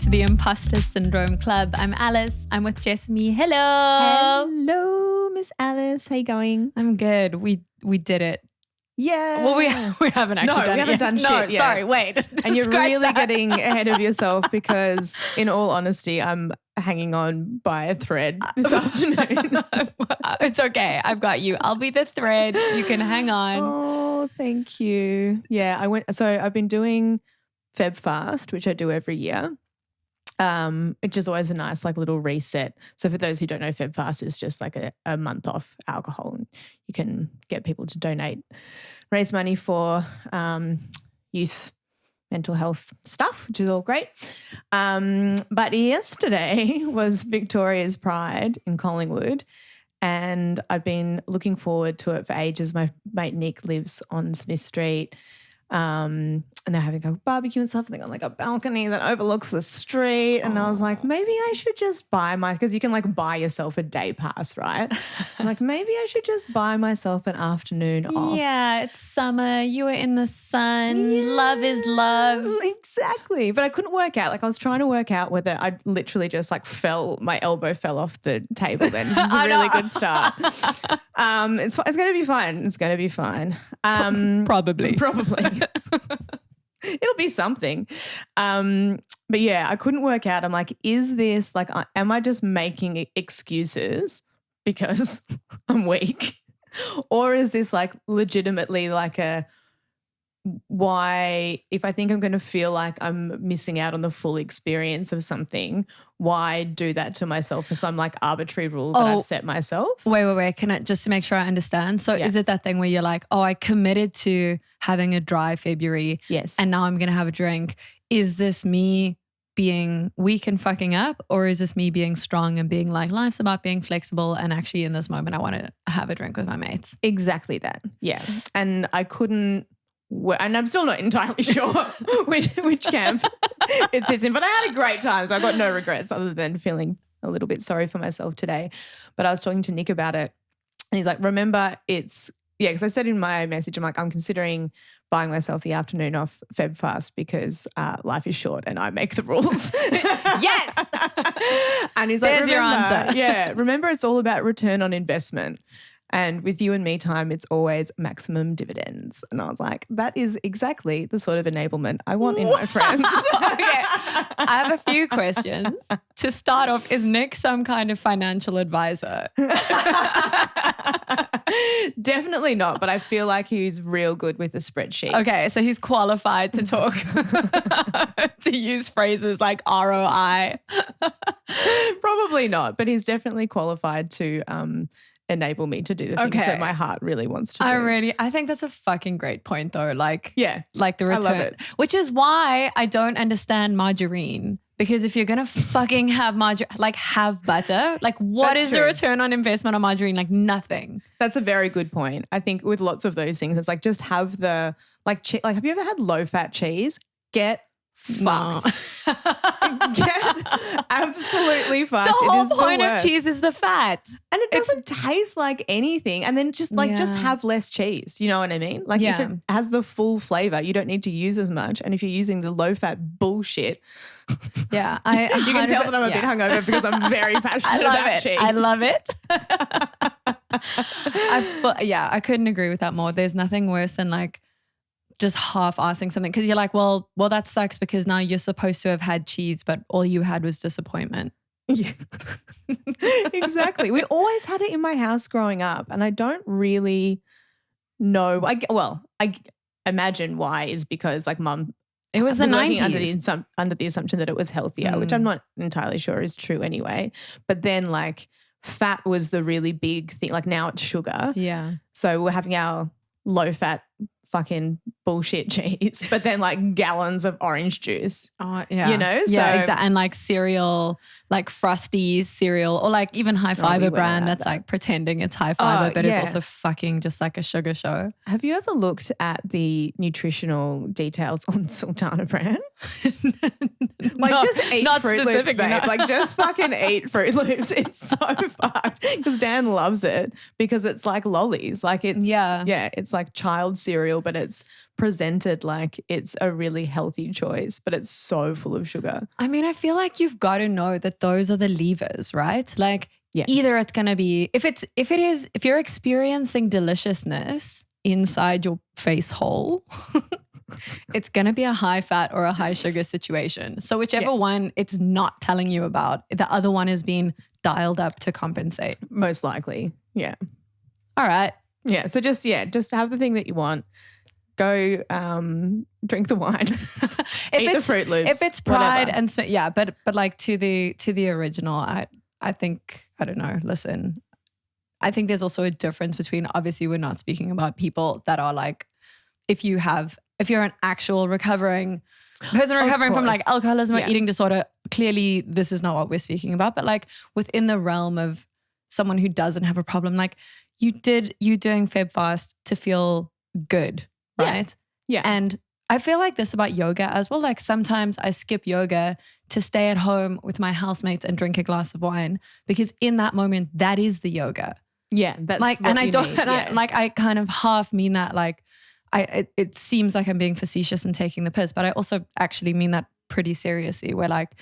to the Imposter Syndrome Club. I'm Alice. I'm with Jessamy. Hello. Hello, Miss Alice. How you going? I'm good. We did it. Yeah. Well, we haven't actually done it. We haven't yet. done shit No, yet. sorry, wait. And you're Scratch really that. getting ahead of yourself because, in all honesty, I'm hanging on by a thread this afternoon. It's okay. I've got you. I'll be the thread. You can hang on. Oh, thank you. Yeah, I've been doing Feb Fast, which I do every year. Which is always a nice little reset. So for those who don't know, Feb Fast is just like a month off alcohol, and you can get people to raise money for youth mental health stuff, which is all great. But yesterday was Victoria's Pride in Collingwood, and I've been looking forward to it for ages. My mate Nick lives on Smith Street. And they're having a barbecue and stuff. They got a balcony that overlooks the street. And I was like, maybe I should just because you can buy yourself a day pass, right? I'm like, maybe I should just buy myself an afternoon off. Yeah, it's summer. You were in the sun. Yeah, love is love. Exactly. But I couldn't work out. I was trying to work out whether I literally just my elbow fell off the table then. This is a really good start. It's going to be fine. It's going to be fine. Probably. It'll be something. But yeah, I couldn't work out. I'm like, is this am I just making excuses because I'm weak? Or is this legitimately why, if I think I'm going to feel like I'm missing out on the full experience of something, why do that to myself for some arbitrary rule that I've set myself? Wait. Can I just to make sure I understand? So is it that thing where you're like, oh, I committed to having a dry February. Yes. And now I'm going to have a drink. Is this me being weak and fucking up, or is this me being strong and being like, life's about being flexible and actually in this moment I want to have a drink with my mates? Exactly that. Yeah. And I couldn't. And I'm still not entirely sure which camp it sits in, but I had a great time, so I've got no regrets other than feeling a little bit sorry for myself today. But I was talking to Nick about it, and he's like, remember because I said in my message, I'm considering buying myself the afternoon off Feb Fast because life is short and I make the rules. Yes. And he's like, there's your answer. Yeah, remember it's all about return on investment. And with you and me time, it's always maximum dividends. And I was like, that is exactly the sort of enablement I want in my friends. Okay. I have a few questions. To start off, is Nick some kind of financial advisor? Definitely not, but I feel like he's real good with a spreadsheet. Okay, so he's qualified to talk, to use phrases like ROI. Probably not, but he's definitely qualified to enable me to do the things that my heart really wants to do. I think that's a fucking great point though. The return. I love it. Which is why I don't understand margarine. Because if you're going to fucking have margarine, have butter, what That's is true. the return on investment on margarine? Nothing. That's a very good point. I think with lots of those things, it's just have the, have you ever had low-fat cheese? Get fucked. Get absolutely fucked. The whole it is point the of worst. cheese is the fat. And it doesn't taste like anything. And then just have less cheese. You know what I mean? If it has the full flavor, you don't need to use as much. And if you're using the low-fat bullshit, you can tell that I'm a bit hungover because I'm very passionate about cheese. I love it. I couldn't agree with that more. There's nothing worse than just half-assing something because you're like, well, that sucks because now you're supposed to have had cheese, but all you had was disappointment. Yeah. Exactly. We always had it in my house growing up, and I don't really know. I imagine why is because Mum. It was the 90s. Under the assumption that it was healthier, which I'm not entirely sure is true anyway. But then fat was the really big thing. Now it's sugar. Yeah. So we're having our low-fat fucking bullshit cheese, but then gallons of orange juice. Oh, yeah. You know? Yeah, exactly. And cereal, Frosties cereal or even high fiber brand that's pretending it's high fiber, but is also fucking just a sugar show. Have you ever looked at the nutritional details on Sultana brand? Just eat Fruit Loops, babe. No. Just fucking eat Fruit Loops. It's so fucked because Dan loves it because it's like lollies. It's it's child cereal meal, but it's presented like it's a really healthy choice, but it's so full of sugar. I mean, I feel like you've got to know that those are the levers, right? Like Yeah. either it's going to be, if you're experiencing deliciousness inside your face hole, it's going to be a high fat or a high sugar situation. So whichever one it's not telling you about, the other one is being dialed up to compensate. Most likely. Yeah. All right. Yeah. So just have the thing that you want. Go drink the wine. Eat the Fruit Loops. If it's pride and but like to the original, I think, I don't know, listen, I think there's also a difference between, obviously we're not speaking about people that are like, if you're an actual recovering person recovering from like alcoholism or eating disorder, clearly this is not what we're speaking about. But like within the realm of someone who doesn't have a problem, like you doing Feb Fast to feel good, right? Yeah. And I feel like this about yoga as well. Like sometimes I skip yoga to stay at home with my housemates and drink a glass of wine, because in that moment, that is the yoga. Yeah. That's like, what and I you don't, need. and I, like, I kind of half mean that, like, it seems like I'm being facetious and taking the piss, but I also actually mean that pretty seriously, where like,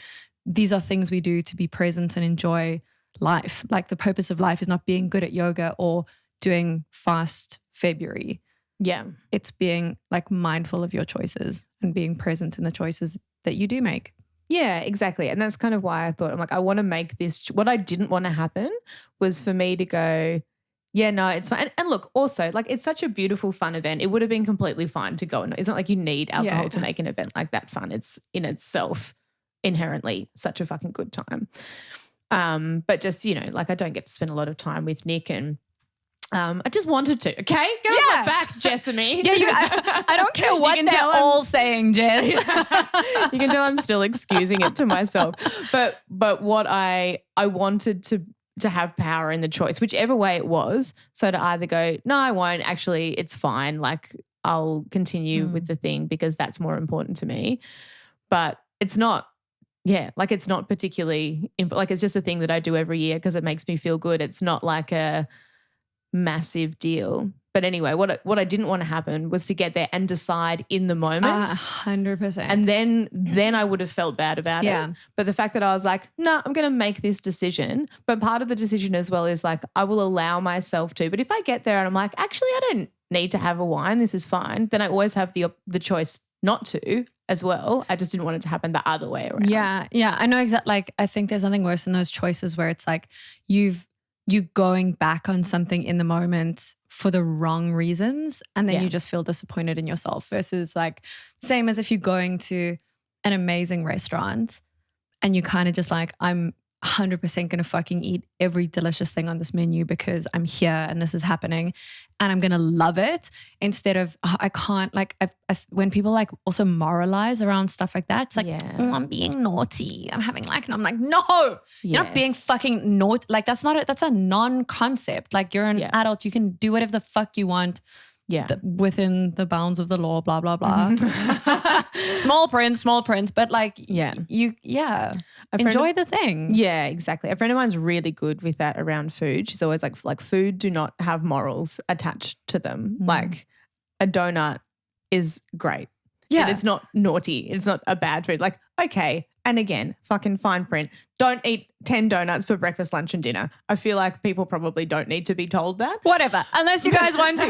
these are things we do to be present and enjoy life. Like the purpose of life is not being good at yoga or doing fast February. Yeah. It's being like mindful of your choices and being present in the choices that you do make. Yeah, exactly. And that's kind of why I thought, I'm like, I want to make this, what I didn't want to happen was for me to go, yeah, no, it's fine. And look, also, like, it's such a beautiful, fun event. It would have been completely fine to go. And it's not like you need alcohol to make an event like that fun. It's in itself inherently such a fucking good time. But just, you know, like, I don't get to spend a lot of time with Nick, and I just wanted to. Okay, get on my back, Jessamy. Yeah, I don't care what they're all saying, Jess. You can tell I'm still excusing it to myself. But what I wanted to have power in the choice, whichever way it was. So to either go, no, I won't. Actually, it's fine. Like, I'll continue with the thing because that's more important to me. But it's not. Yeah, like, it's not particularly like, it's just a thing that I do every year because it makes me feel good. It's not like a massive deal. But anyway, what I didn't want to happen was to get there and decide in the moment. 100%. And then I would have felt bad about it. But the fact that I was like, no, I'm going to make this decision. But part of the decision as well is like, I will allow myself to. But if I get there and I'm like, actually, I don't need to have a wine, this is fine, then I always have the choice not to as well. I just didn't want it to happen the other way around. Yeah, I know exactly. Like, I think there's nothing worse than those choices where it's like you going back on something in the moment for the wrong reasons, and then you just feel disappointed in yourself, versus like, same as if you're going to an amazing restaurant and you kind of just like, I'm 100% going to fucking eat every delicious thing on this menu because I'm here and this is happening and I'm going to love it, instead of, oh, I can't, like, when people like also moralize around stuff like that, it's like, oh, I'm being naughty, I'm having like, and I'm like, no, you're not being fucking naughty. Like, that's a non-concept. Like, you're an adult, you can do whatever the fuck you want. Within the bounds of the law, blah, blah, blah. Small print, but like, enjoy the thing. Yeah, exactly. A friend of mine's really good with that around food. She's always like food do not have morals attached to them. Like, a donut is great. Yeah. It's not naughty. It's not a bad food. Like, okay. And again, fucking fine print. Don't eat 10 donuts for breakfast, lunch and dinner. I feel like people probably don't need to be told that. Whatever. Unless you guys want to.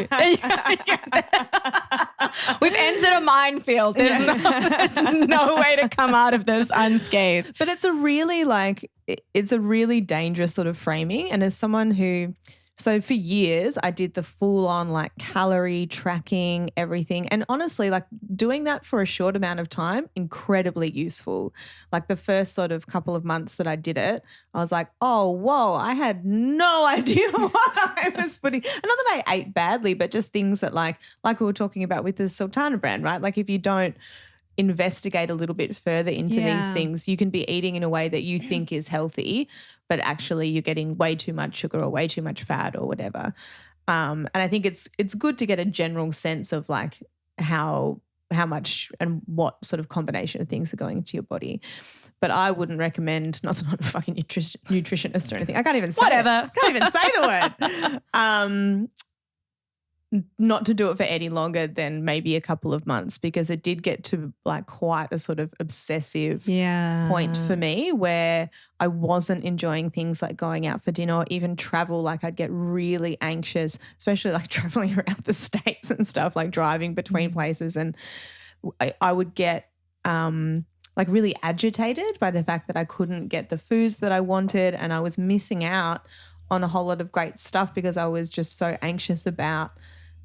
We've entered a minefield. There's no way to come out of this unscathed. But it's a really dangerous sort of framing. And as someone who... So for years, I did the full on like calorie tracking, everything. And honestly, like, doing that for a short amount of time, incredibly useful. Like, the first sort of couple of months that I did it, I was like, oh, whoa, I had no idea what I was putting. And not that I ate badly, but just things that like we were talking about with the Sultana brand, right? Like, if you don't investigate a little bit further into these things, you can be eating in a way that you think is healthy, but actually you're getting way too much sugar or way too much fat or whatever. And I think it's good to get a general sense of like how much and what sort of combination of things are going into your body. But I wouldn't recommend, not that I'm a fucking nutritionist or anything. I can't even say whatever. Can't even say the word. not to do it for any longer than maybe a couple of months, because it did get to like quite a sort of obsessive point for me where I wasn't enjoying things like going out for dinner or even travel. Like I'd get really anxious, especially like traveling around the States and stuff, like driving between places. And I would get like really agitated by the fact that I couldn't get the foods that I wanted, and I was missing out on a whole lot of great stuff because I was just so anxious about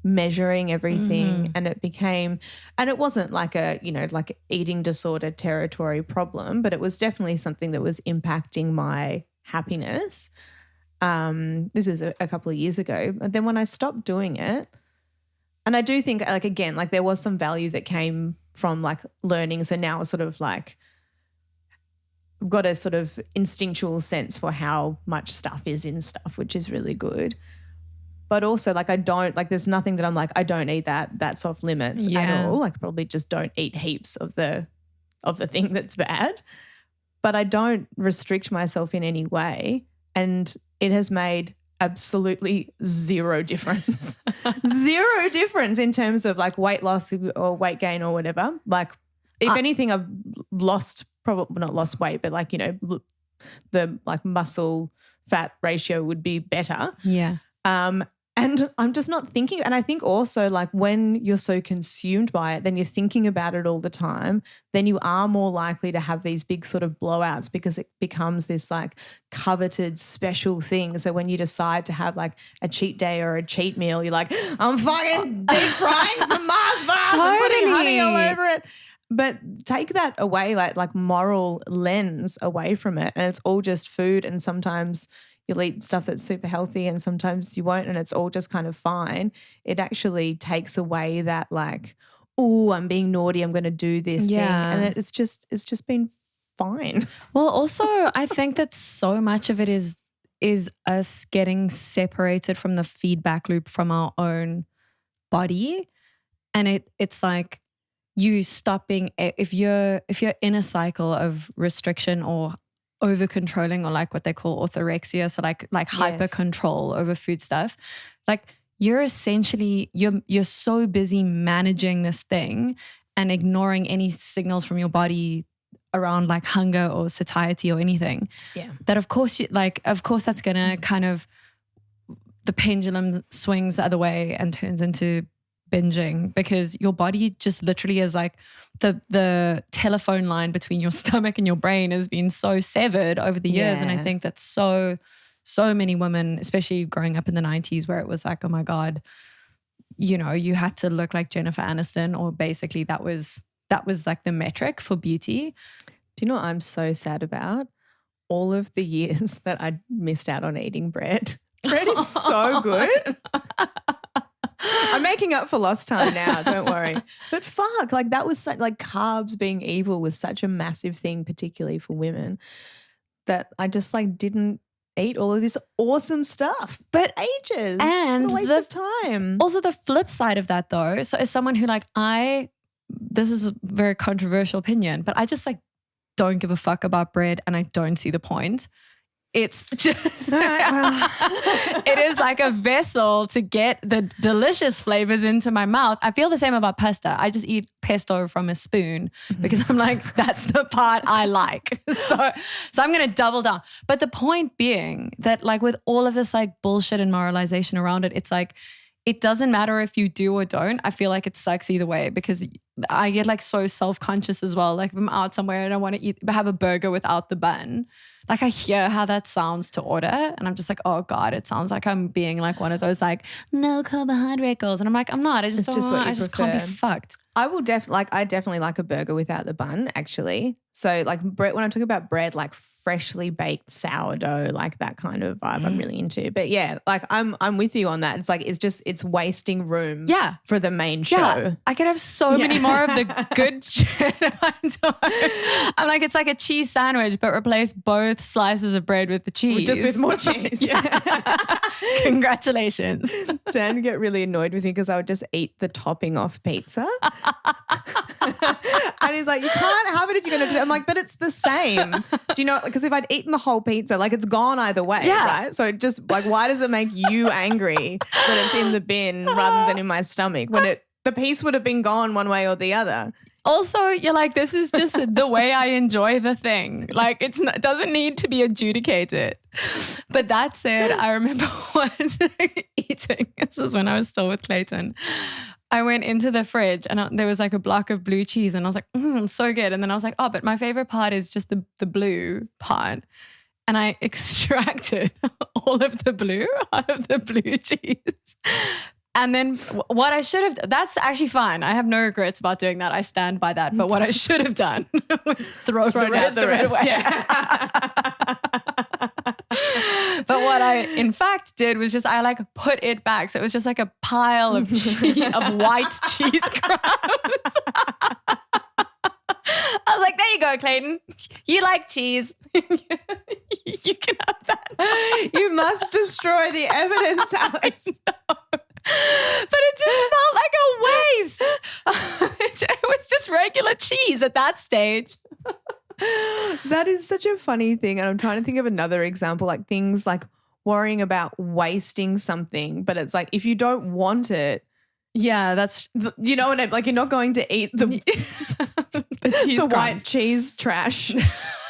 measuring everything. And it wasn't like a, you know, like eating disorder territory problem, but it was definitely something that was impacting my happiness. This is a couple of years ago. But then when I stopped doing it, and I do think like, again, like there was some value that came from like learning. So now it's sort of like I've got a sort of instinctual sense for how much stuff is in stuff, which is really good. But also like I don't, like there's nothing that I'm like, I don't eat that, that's off limits at all. Like probably just don't eat heaps of the thing that's bad. But I don't restrict myself in any way. And it has made absolutely zero difference. Zero difference in terms of like weight loss or weight gain or whatever. Like if anything, I've lost, probably not lost weight, but like, you know, the like muscle fat ratio would be better. Yeah. And I'm just not thinking. And I think also like when you're so consumed by it, then you're thinking about it all the time, then you are more likely to have these big sort of blowouts because it becomes this like coveted special thing. So when you decide to have like a cheat day or a cheat meal, you're like, I'm fucking deep frying some Mars bars and putting honey all over it. But take that away, like moral lens away from it, and it's all just food, and sometimes you'll eat stuff that's super healthy and sometimes you won't, and it's all just kind of fine. It actually takes away that like, oh, I'm being naughty, I'm going to do this thing. And it's just been fine. Well, also I think that so much of it is us getting separated from the feedback loop from our own body. And it's like you stop being, if you're in a cycle of restriction or over controlling, or like what they call orthorexia, so like hyper control over food stuff, like you're essentially you're so busy managing this thing and ignoring any signals from your body around like hunger or satiety or anything, that of course that's gonna kind of, the pendulum swings the other way and turns into binging, because your body just literally is like the telephone line between your stomach and your brain has been so severed over the years. And I think that so many women, especially growing up in the 90s, where it was like, oh my God, you know, you had to look like Jennifer Aniston, or basically that was like the metric for beauty. Do you know what I'm so sad about? All of the years that I missed out on eating bread. Bread is so good. I'm making up for lost time now, don't worry. But fuck, like that was such, like carbs being evil was such a massive thing, particularly for women, that I just like didn't eat all of this awesome stuff for ages. And what a waste of time. Also the flip side of that though, so as someone who like this is a very controversial opinion, but I just like don't give a fuck about bread and I don't see the point. It's just, it is like a vessel to get the delicious flavors into my mouth. I feel the same about pasta. I just eat pesto from a spoon because I'm like, that's the part I like. So I'm going to double down. But the point being that like with all of this like bullshit and moralization around it, it's like, it doesn't matter if you do or don't. I feel like it sucks either way, because I get like so self-conscious as well. Like if I'm out somewhere and I want to have a burger without the bun, like I hear how that sounds to order and I'm just like, oh God, it sounds like I'm being like one of those like no carbohydrate girls. And I'm like, I'm not. I just can't be fucked. I definitely like a burger without the bun, actually. So like bread, when I talk about bread, like freshly baked sourdough, like that kind of vibe I'm really into. But yeah, like I'm with you on that. It's like it's wasting room for the main show. Yeah. I could have so many more of the good shit. I'm like, it's like a cheese sandwich, but replace both slices of bread with the cheese. Just with more cheese. Congratulations. Dan would get really annoyed with me because I would just eat the topping off pizza. And he's like, you can't have it if you're going to do that. I'm like, but it's the same. Do you know, because if I'd eaten the whole pizza, like it's gone either way, right? So it just like, why does it make you angry that it's in the bin rather than in my stomach when the piece would have been gone one way or the other? Also, you're like, this is just the way I enjoy the thing. Like it doesn't need to be adjudicated. But that said, I remember once eating, this is when I was still with Clayton. I went into the fridge and there was like a block of blue cheese and I was like, so good. And then I was like, oh, but my favorite part is just the blue part. And I extracted all of the blue out of the blue cheese. And then what I should have, that's actually fine. I have no regrets about doing that. I stand by that. But what I should have done was throw the rest of it away. Yeah. But what I in fact did was just, I like put it back. So it was just like a pile of white cheese crumbs. I was like, there you go, Clayton. You like cheese. You can have that. You must destroy the evidence, Alex. But it just felt like a waste. It was just regular cheese at that stage. That is such a funny thing. And I'm trying to think of another example, like things like worrying about wasting something, but it's like if you don't want it. Yeah, that's, you know what I mean? Like you're not going to eat the cheese white cheese trash.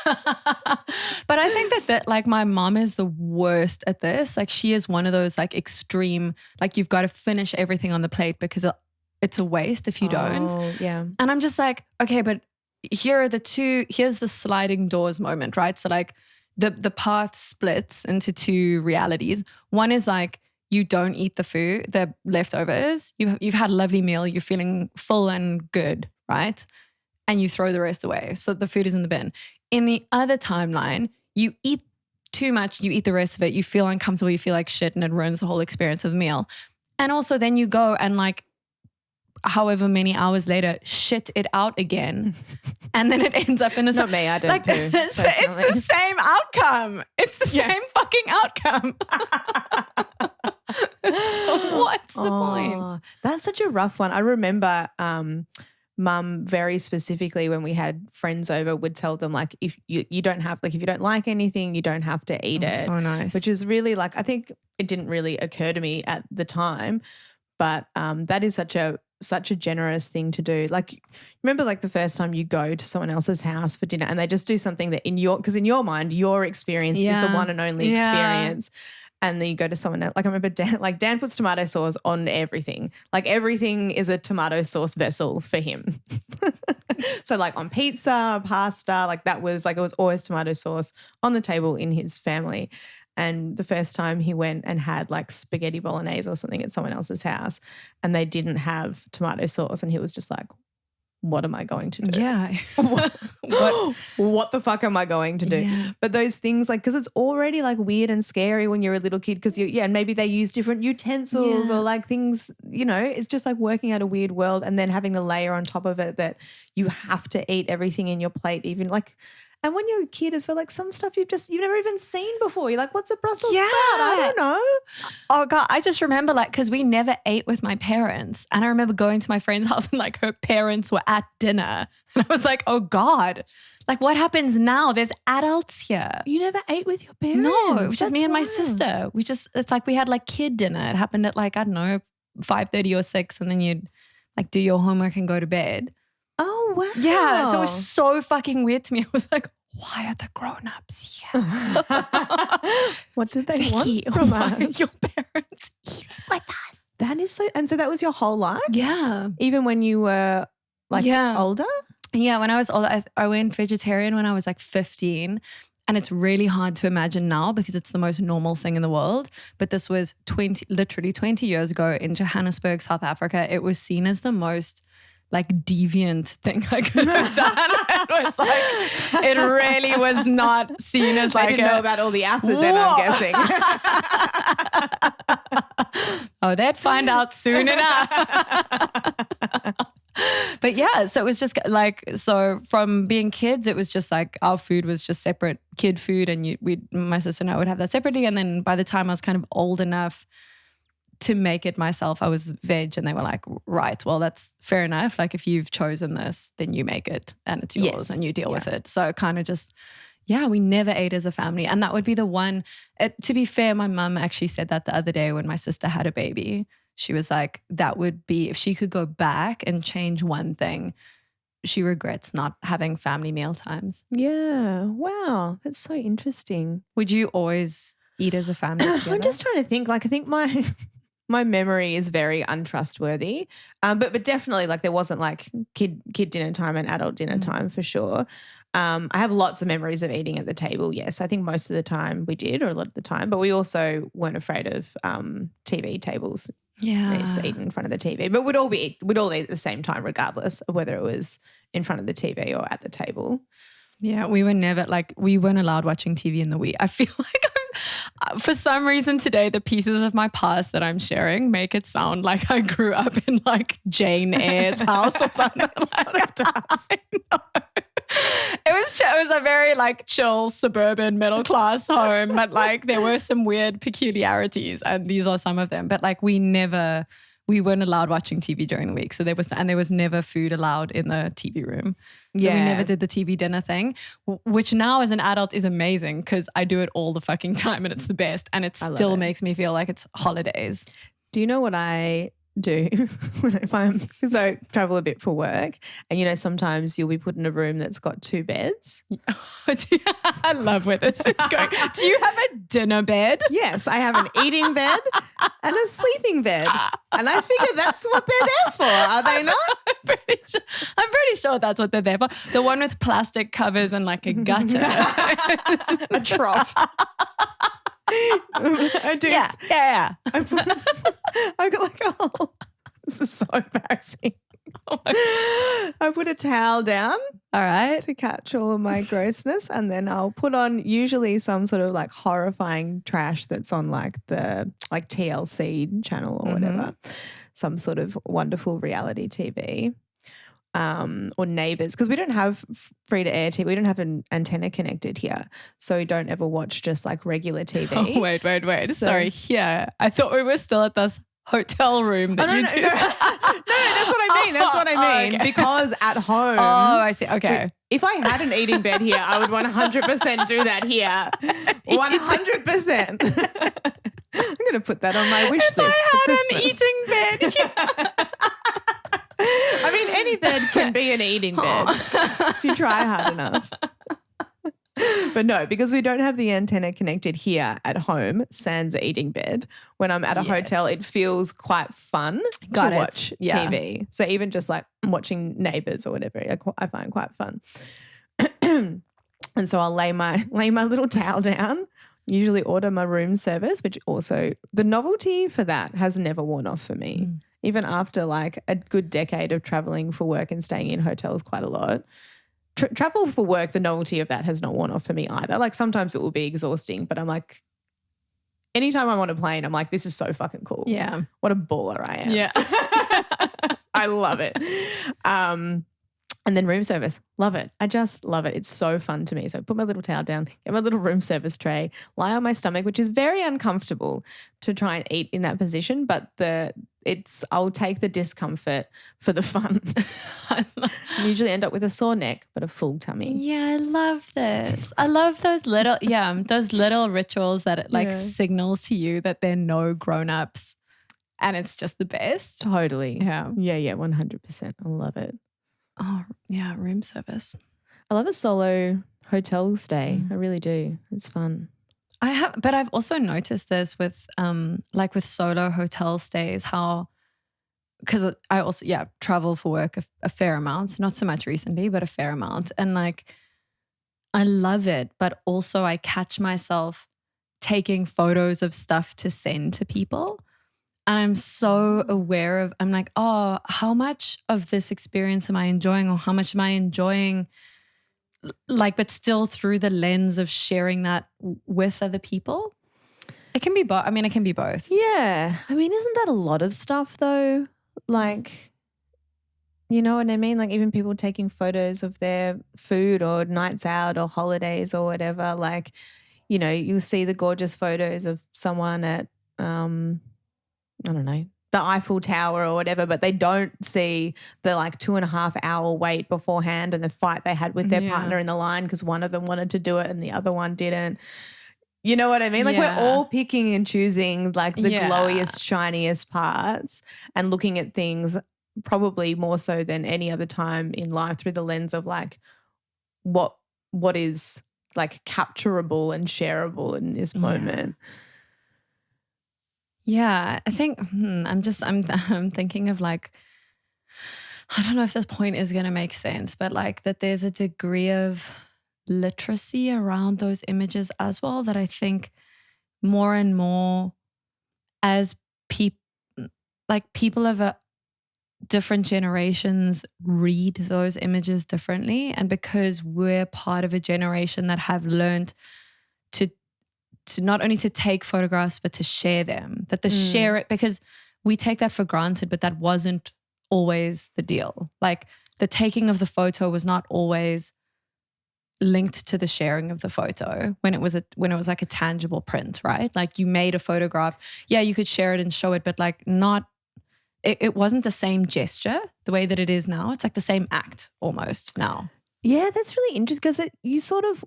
But I think that like my mom is the worst at this. Like she is one of those like extreme, like you've got to finish everything on the plate because it's a waste if you don't. Yeah. And I'm just like, okay, but here's the sliding doors moment, right? So like the path splits into two realities. One is like you don't eat the food, the leftovers. You've had a lovely meal. You're feeling full and good, right? And you throw the rest away. So the food is in the bin. In the other timeline, you eat too much, you eat the rest of it, you feel uncomfortable, you feel like shit, and it ruins the whole experience of the meal. And also then you go and like however many hours later, shit it out again. And then it ends up in this. Not me, I don't like, poo, it's the same outcome. It's the same fucking outcome. So what's the point? That's such a rough one. I remember Mum very specifically when we had friends over would tell them like if you don't have like if you don't like anything you don't have to eat it. So nice. Which is really like I think it didn't really occur to me at the time, but that is such a generous thing to do. Like remember like the first time you go to someone else's house for dinner and they just do something that in your mind your experience is the one and only experience. And then you go to someone else. Like I remember Dan puts tomato sauce on everything. Like everything is a tomato sauce vessel for him. So like on pizza, pasta, like that was like it was always tomato sauce on the table in his family. And the first time he went and had like spaghetti bolognese or something at someone else's house and they didn't have tomato sauce and he was just like, what am I going to do? Yeah. what the fuck am I going to do? Yeah. But those things like, because it's already like weird and scary when you're a little kid because and maybe they use different utensils or like things, you know, it's just like working out a weird world and then having the layer on top of it that you have to eat everything in your plate even like, and when you're a kid as well, like some stuff you've never even seen before. You're like, what's a Brussels sprout? I don't know. Oh God, I just remember like, cause we never ate with my parents. And I remember going to my friend's house and like her parents were at dinner. And I was like, oh God, like what happens now? There's adults here. You never ate with your parents? No, it was just me and my sister. It's like we had like kid dinner. It happened at like, I don't know, 5:30 or 6. And then you'd like do your homework and go to bed. Oh, wow. Yeah. So it was so fucking weird to me. I was like, why are the grown-ups here? What did they Vicky, want from why us? Your parents eat with us. That is so, and so that was your whole life? Yeah. Even when you were like older? Yeah, when I was older, I went vegetarian when I was like 15. And it's really hard to imagine now because it's the most normal thing in the world. But this was literally 20 years ago in Johannesburg, South Africa. It was seen as the most like deviant thing I could have done. It was like, it really was not seen as like. I didn't know about all the acid then, I'm guessing. Oh, they'd find out soon enough. But yeah, so it was just like, so from being kids, it was just like our food was just separate kid food and my sister and I would have that separately. And then by the time I was kind of old enough to make it myself, I was veg, and they were like, right, well, that's fair enough. Like if you've chosen this, then you make it and it's yours and you deal with it. So kind of just, we never ate as a family. And that would be the one, to be fair, my mum actually said that the other day when my sister had a baby. She was like, that would be, if she could go back and change one thing, she regrets not having family meal times. Yeah. Wow. That's so interesting. Would you always eat as a family together? I'm just trying to think. Like I think my memory is very untrustworthy. But definitely like there wasn't like kid dinner time and adult dinner time for sure. I have lots of memories of eating at the table. Yes, I think most of the time we did, or a lot of the time, but we also weren't afraid of TV tables. Yeah. They used to eat in front of the TV. But we'd all eat at the same time regardless of whether it was in front of the TV or at the table. Yeah, we weren't allowed watching TV in the week. I feel like for some reason today, the pieces of my past that I'm sharing make it sound like I grew up in like Jane Eyre's house or something. It was a very like chill suburban middle class home, but like there were some weird peculiarities, and these are some of them. But like we weren't allowed watching TV during the week, so there was never food allowed in the TV room. So we never did the TV dinner thing, which now as an adult is amazing because I do it all the fucking time and it's the best, and it still makes me feel like it's holidays. Do you know what I do because I travel a bit for work, and sometimes you'll be put in a room that's got 2 beds. I love where this is going. Do you have a dinner bed? Yes, I have an eating bed and a sleeping bed, and I figure that's what they're there for, are they not? I'm pretty sure that's what they're there for. The one with plastic covers and like a gutter. A trough. I do. Yeah. I got like a whole. This is so embarrassing. I put a towel down, all right, to catch all of my grossness, and then I'll put on usually some sort of like horrifying trash that's on like the TLC channel or whatever, some sort of wonderful reality TV. Or Neighbours, because we don't have free to air TV. We don't have an antenna connected here, so we don't ever watch just like regular TV. Oh, wait. So, sorry, here. I thought we were still at this hotel room that you do. No, that's what I mean. Okay. Because at home. Oh, I see. Okay. If I had an eating bed here, I would 100% do that here. 100%. I'm going to put that on my wish list for Christmas. If I had an eating bed. I mean, any bed can be an eating bed if you try hard enough. But no, because we don't have the antenna connected here at home, sans eating bed. When I'm at a hotel, it feels quite fun to watch TV. So even just like watching Neighbours or whatever, I find quite fun. And so I'll lay my little towel down, usually order my room service, which also the novelty for that has never worn off for me. Even after like a good decade of traveling for work and staying in hotels quite a lot. Travel for work, the novelty of that has not worn off for me either. Like sometimes it will be exhausting, but I'm like, anytime I'm on a plane, I'm like, this is so fucking cool. Yeah. What a baller I am. Yeah. I love it. And then room service, love it. I just love it. It's so fun to me. So I put my little towel down, get my little room service tray, lie on my stomach, which is very uncomfortable to try and eat in that position, but I'll take the discomfort for the fun. I usually end up with a sore neck, but a full tummy. Yeah, I love this. I love those little rituals that it signals to you that there are no grown-ups, and it's just the best. Totally. Yeah. Yeah, 100%. I love it. Oh, yeah, room service. I love a solo hotel stay. I really do. It's fun. But I've also noticed this with with solo hotel stays, because I also travel for work a fair amount, not so much recently, but a fair amount, and like I love it, but also I catch myself taking photos of stuff to send to people. And I'm so aware of, I'm like, oh, how much of this experience am I enjoying, or how much am I enjoying, but still through the lens of sharing that with other people? It can be both. I mean, it can be both. Yeah. I mean, isn't that a lot of stuff though? Like, you know what I mean? Like even people taking photos of their food or nights out or holidays or whatever. Like, you'll see the gorgeous photos of someone at, I don't know, the Eiffel Tower or whatever, but they don't see the like 2.5-hour wait beforehand and the fight they had with their partner in the line because one of them wanted to do it and the other one didn't. You know what I mean? Like we're all picking and choosing like the glowiest, shiniest parts and looking at things probably more so than any other time in life through the lens of like what is like capturable and shareable in this moment. Yeah, I think I'm thinking of like, I don't know if this point is going to make sense, but like that there's a degree of literacy around those images as well that I think more and more as people of different generations read those images differently, and because we're part of a generation that have learned to not only to take photographs but to share them, that the share it, because we take that for granted, but that wasn't always the deal. Like the taking of the photo was not always linked to the sharing of the photo when it was like a tangible print, right? Like you made a photograph, you could share it and show it, but like not, it wasn't the same gesture the way that it is now. It's like the same act almost now. Yeah, that's really interesting because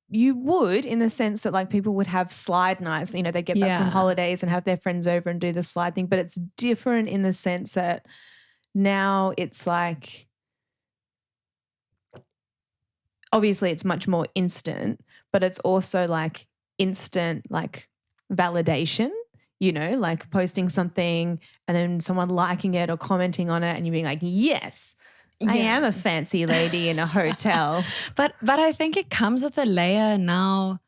you would, in the sense that like people would have slide nights, you know, they get back from holidays and have their friends over and do the slide thing, but it's different in the sense that now it's like, obviously it's much more instant, but it's also like instant like validation, you know, like posting something and then someone liking it or commenting on it and you being like, yes, I am a fancy lady in a hotel. But I think it comes with a layer now,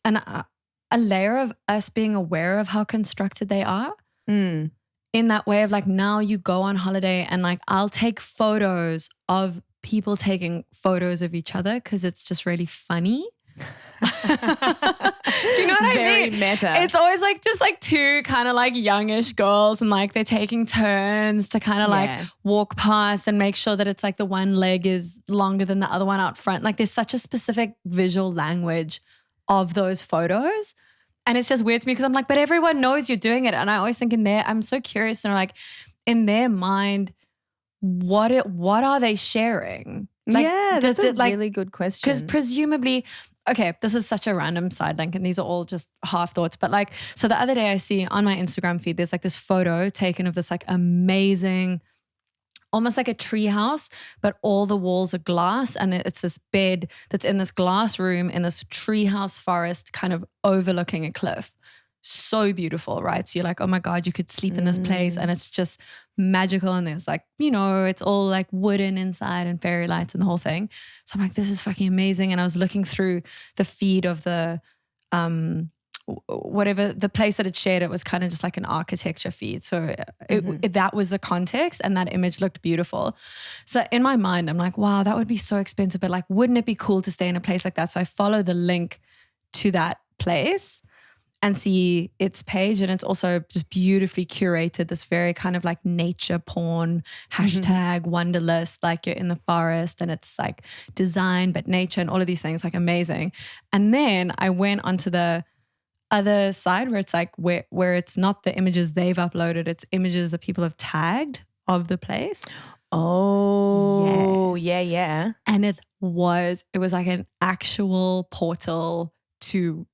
and a layer of us being aware of how constructed they are. In that way of like, now you go on holiday and like I'll take photos of people taking photos of each other because it's just really funny. Do you know what I mean? Very meta. It's always like just like two kind of like youngish girls and like they're taking turns to kind of like walk past and make sure that it's like the one leg is longer than the other one out front. Like there's such a specific visual language of those photos. And it's just weird to me because I'm like, but everyone knows you're doing it. And I always think I'm so curious and like in their mind, what are they sharing? Like, that's a really good question. Because presumably, okay, this is such a random side link and these are all just half thoughts. But like, so the other day I see on my Instagram feed, there's like this photo taken of this like amazing, almost like a tree house, but all the walls are glass. And it's this bed that's in this glass room in this tree house forest kind of overlooking a cliff. So beautiful, right? So you're like, oh my God, you could sleep in this place and it's just magical. And there's like, you know, it's all like wooden inside and fairy lights and the whole thing. So I'm like, this is fucking amazing. And I was looking through the feed of the, whatever the place that it shared, it was kind of just like an architecture feed. So that was the context and that image looked beautiful. So in my mind, I'm like, wow, that would be so expensive. But like, wouldn't it be cool to stay in a place like that? So I follow the link to that place and see its page, and it's also just beautifully curated, this very kind of like nature porn, hashtag wanderlust, like you're in the forest and it's like design but nature and all of these things, like amazing. And then I went onto the other side where it's like where it's not the images they've uploaded, it's images that people have tagged of the place. Oh, yeah. And it was like an actual portal to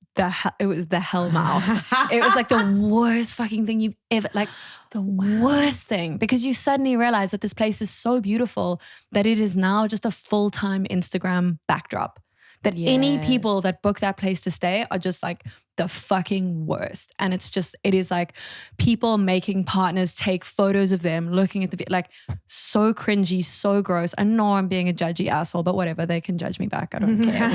it was the hell mouth. It was like the worst fucking thing you've ever, like the worst thing, because you suddenly realize that this place is so beautiful that it is now just a full-time Instagram backdrop. That any people that book that place to stay are just like the fucking worst. And it is like people making partners take photos of them, looking at like so cringy, so gross. I know I'm being a judgy asshole, but whatever, they can judge me back. I don't care.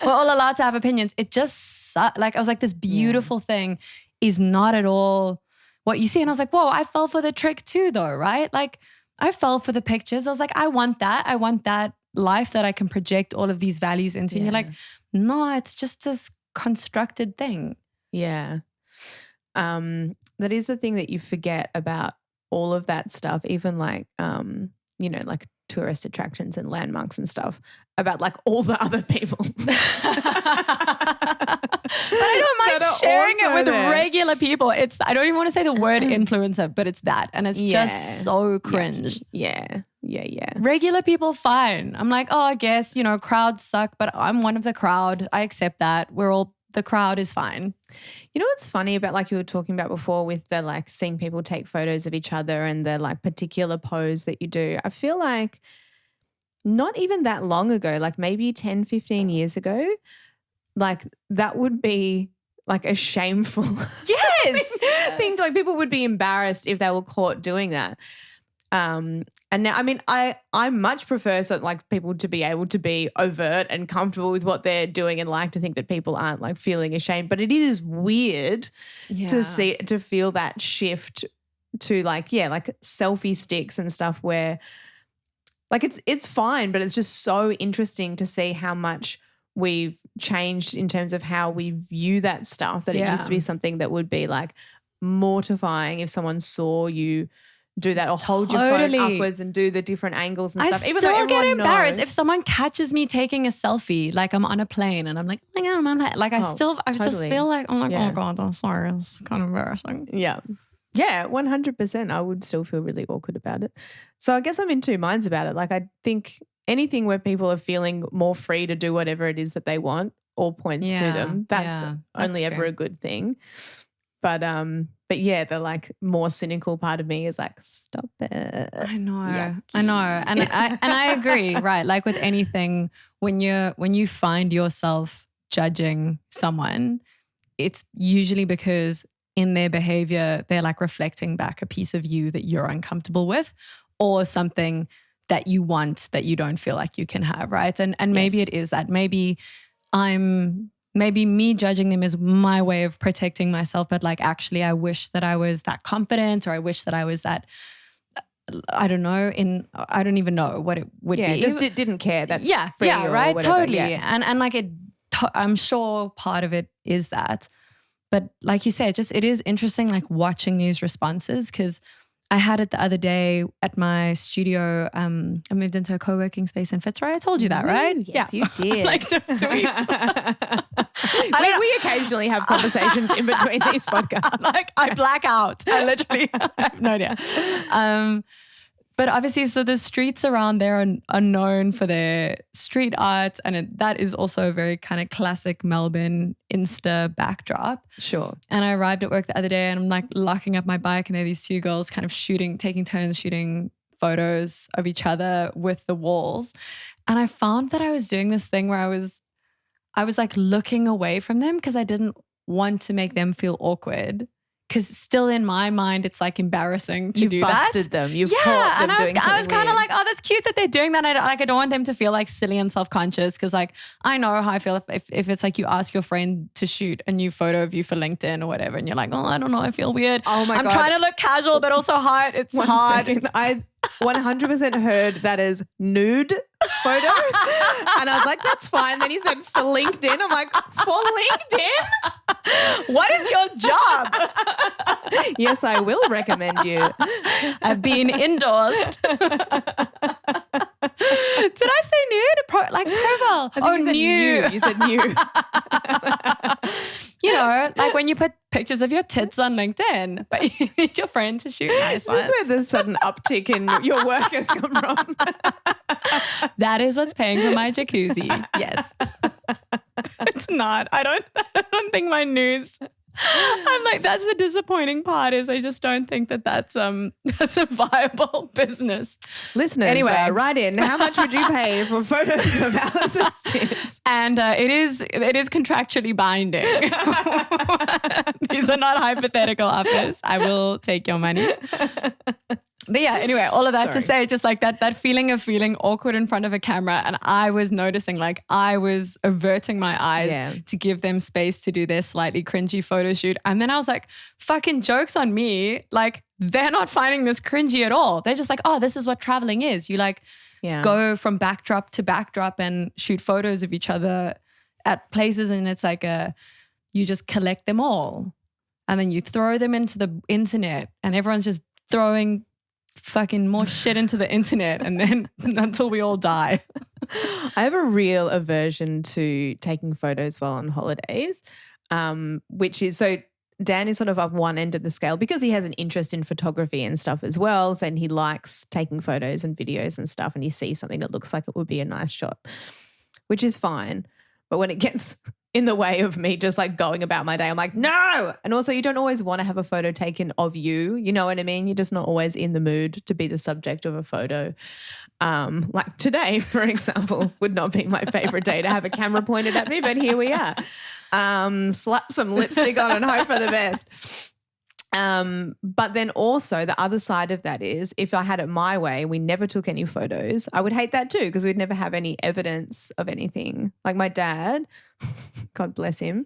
We're all allowed to have opinions. It just like, I was like, this beautiful thing is not at all what you see. And I was like, whoa, I fell for the trick too though, right? Like I fell for the pictures. I was like, I want that life that I can project all of these values into. And you're like, no, it's just this constructed thing. Yeah. That is the thing that you forget about all of that stuff, even like, you know, like tourist attractions and landmarks and stuff about like all the other people. But I don't mind sharing it with regular people. I don't even want to say the word influencer, but it's that. And it's just so cringe. Yeah. Regular people, fine. I'm like, oh, I guess, crowds suck, but I'm one of the crowd. I accept that. The crowd is fine. You know what's funny about, like you were talking about before with the like seeing people take photos of each other and the like particular pose that you do? I feel like not even that long ago, like maybe 10, 15 years ago, like that would be like a shameful thing. Like people would be embarrassed if they were caught doing that. And now, I mean, I much prefer like people to be able to be overt and comfortable with what they're doing and like to think that people aren't like feeling ashamed. But it is weird to feel that shift to like selfie sticks and stuff where like it's fine, but it's just so interesting to see how much we've changed in terms of how we view that stuff, that it used to be something that would be like mortifying if someone saw you do that or hold your phone upwards and do the different angles and stuff. Even though I get embarrassed if someone catches me taking a selfie, like I'm on a plane and I'm like, oh my God, I just feel like, oh God, I'm sorry. It's kind of embarrassing. Yeah. Yeah, 100%. I would still feel really awkward about it. So I guess I'm in two minds about it. Like I think anything where people are feeling more free to do whatever it is that they want, all points to them. That's only ever a good thing. But yeah, the like more cynical part of me is like, stop it. I know. And I agree, right? Like with anything, when you find yourself judging someone, it's usually because in their behavior, they're like reflecting back a piece of you that you're uncomfortable with or something that you want that you don't feel like you can have, right? And maybe it is that. Maybe me judging them is my way of protecting myself, but like actually I wish that I was that confident, or I wish that I was that, I don't know, I don't even know what it would be. Just didn't care. That's free or right, whatever. totally. And like I'm sure part of it is that. But like you said, it is interesting like watching these responses, because I had it the other day at my studio. I moved into a co-working space in Fitzroy. I told you that, right? Yes, you did. Like to we occasionally have conversations in between these podcasts. Like I black out. I literally have no idea. But obviously, so the streets around there are known for their street art, and that is also a very kind of classic Melbourne Insta backdrop. Sure. And I arrived at work the other day and I'm like locking up my bike, and there are these two girls kind of taking turns shooting photos of each other with the walls. And I found that I was doing this thing where I was like looking away from them because I didn't want to make them feel awkward. Because still in my mind, it's like embarrassing to do that. You've busted them. You've caught them doing something I was kind of like, oh, that's cute that they're doing that. I don't want them to feel like silly and self-conscious, because like I know how I feel if it's like you ask your friend to shoot a new photo of you for LinkedIn or whatever, and you're like, oh, I don't know, I feel weird. Oh my God. I'm trying to look casual but also hot. It's hard. I 100% heard that as nude photo. And I was like, that's fine. Then he said for LinkedIn. I'm like, for LinkedIn? What is your job? Yes, I will recommend you. I've been endorsed. Did I say nude? Like profile? You said new. You know, like when you put pictures of your tits on LinkedIn, but you need your friend to shoot nice ones. Is this where the sudden uptick in your work has come from? That is what's paying for my jacuzzi. Yes. It's not. I don't think my nudes. I'm like, that's the disappointing part, is I just don't think that's a viable business. Listeners, anyway, write in. How much would you pay for photos of Alice's tits? And it is contractually binding. These are not hypothetical offers. I will take your money. But yeah, anyway, all of that to say, just like that feeling of feeling awkward in front of a camera. And I was noticing, like, I was averting my eyes to give them space to do their slightly cringy photo shoot. And then I was like, fucking joke's on me. Like, they're not finding this cringy at all. They're just like, oh, this is what traveling is. You like go from backdrop to backdrop and shoot photos of each other at places. And it's like you just collect them all. And then you throw them into the internet and everyone's just throwing fucking more shit into the internet and then until we all die. I have a real aversion to taking photos while on holidays, which is so Dan is sort of up one end of the scale because he has an interest in photography and stuff as well. And he likes taking photos and videos and stuff, and he sees something that looks like it would be a nice shot, which is fine. But when it gets in the way of me just like going about my day, I'm like, no. And also you don't always want to have a photo taken of you. You know what I mean? You're just not always in the mood to be the subject of a photo. Like today, for example, would not be my favorite day to have a camera pointed at me, but here we are. Slap some lipstick on and hope for the best. But then also the other side of that is if I had it my way, we never took any photos, I would hate that too because we'd never have any evidence of anything. Like my dad, God bless him,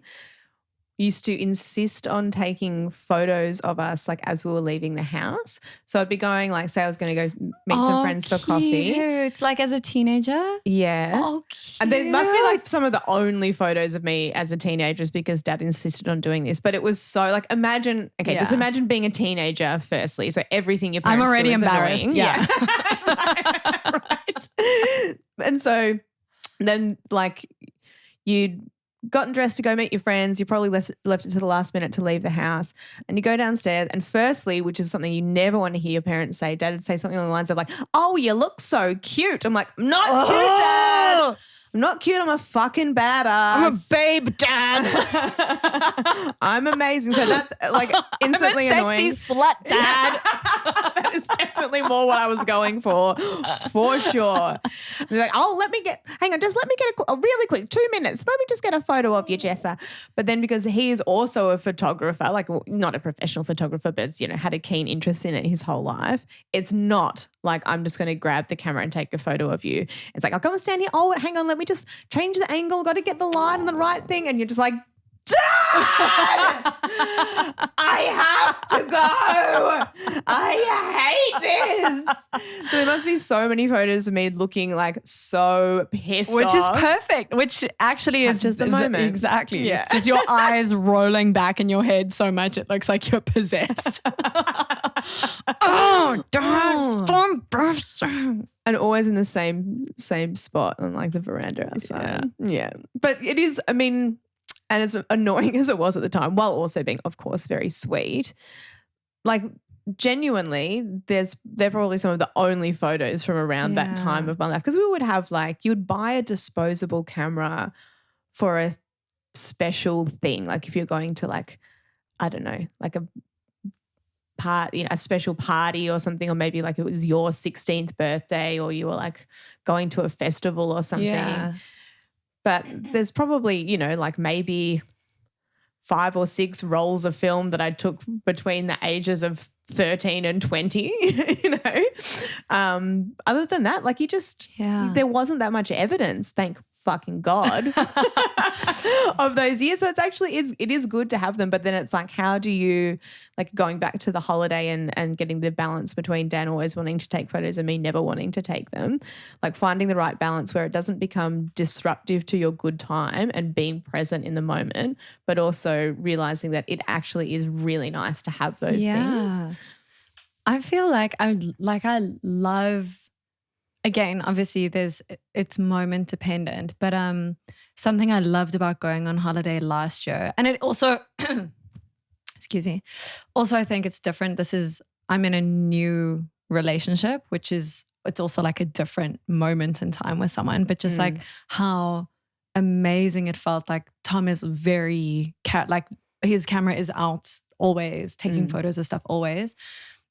used to insist on taking photos of us like as we were leaving the house. So I'd be going like, say I was going to go meet some friends for coffee. It's like as a teenager? Yeah. Oh, cute. And there must be like some of the only photos of me as a teenager is because Dad insisted on doing this. But it was so like imagine, just imagine being a teenager firstly. So everything your parents I'm already do is embarrassed. Annoying. Yeah. Right. And so then like you'd gotten dressed to go meet your friends. You probably left it to the last minute to leave the house and you go downstairs and firstly, which is something you never want to hear your parents say, Dad would say something along the lines of like, oh, you look so cute. I'm like, I'm not cute, Dad. I'm not cute. I'm a fucking badass. I'm a babe, Dad. I'm amazing. So that's like instantly I'm a annoying. sexy slut, Dad. That is definitely more what I was going for sure. They're like, oh, hang on, just let me get a really quick 2 minutes. Let me just get a photo of you, Jessa. But then because he is also a photographer, like not a professional photographer, but had a keen interest in it his whole life. It's not like I'm just going to grab the camera and take a photo of you. It's like, I'll come and stand here. Oh, hang on, let me just change the angle. Got to get the light on the right thing. And you're just like, Dad, I have to go. I hate this. So there must be so many photos of me looking like so pissed Which off. is perfect, which actually is just the moment. Exactly. Yeah. Just your eyes rolling back in your head so much it looks like you're possessed. Oh, don't burst. And always in the same spot on like the veranda outside. Yeah. But it is, I mean, and as annoying as it was at the time, while also being, of course, very sweet, like genuinely, they're probably some of the only photos from around that time of my life. Because we would have like, you would buy a disposable camera for a special thing. Like if you're going to like, I don't know, like a special party or something, or maybe like it was your 16th birthday or you were like going to a festival or something. Yeah. But there's probably, like maybe 5 or 6 rolls of film that I took between the ages of 13 and 20, Other than that, like there wasn't that much evidence, thank fucking God, of those years. So it is good to have them, but then it's like, how do you, like going back to the holiday and getting the balance between Dan always wanting to take photos and me never wanting to take them, like finding the right balance where it doesn't become disruptive to your good time and being present in the moment, but also realizing that it actually is really nice to have those things. I feel like I love, again, obviously it's moment dependent, but something I loved about going on holiday last year, and it also, excuse me, also I think it's different. I'm in a new relationship, it's also like a different moment in time with someone, but just like how amazing it felt. Like Tom is very, like his camera is out always, taking photos of stuff always.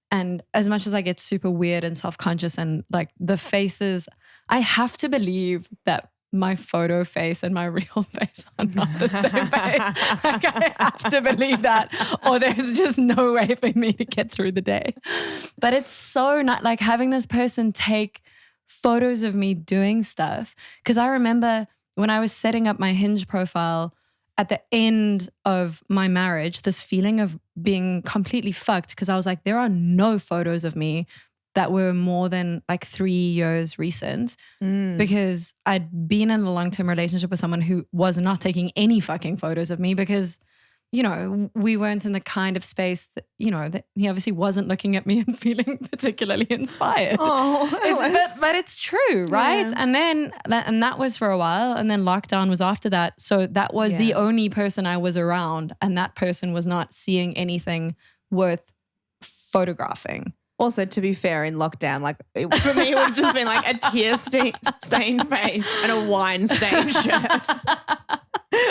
And as much as I get super weird and self-conscious and like the faces, I have to believe that my photo face and my real face are not the same face. Like I have to believe that, or there's just no way for me to get through the day. But it's so not like having this person take photos of me doing stuff. Because I remember when I was setting up my Hinge profile at the end of my marriage, this feeling of being completely fucked, because I was like, there are no photos of me that were more than like 3 years recent, because I'd been in a long-term relationship with someone who was not taking any fucking photos of me because you know, we weren't in the kind of space that, you know, that he obviously wasn't looking at me and feeling particularly inspired. But it's true, right? Yeah. And that was for a while. And then lockdown was after that. So that was the only person I was around. And that person was not seeing anything worth photographing. Also, to be fair, in lockdown, like for me, it would have just been like a tear-stained face and a wine-stained shirt.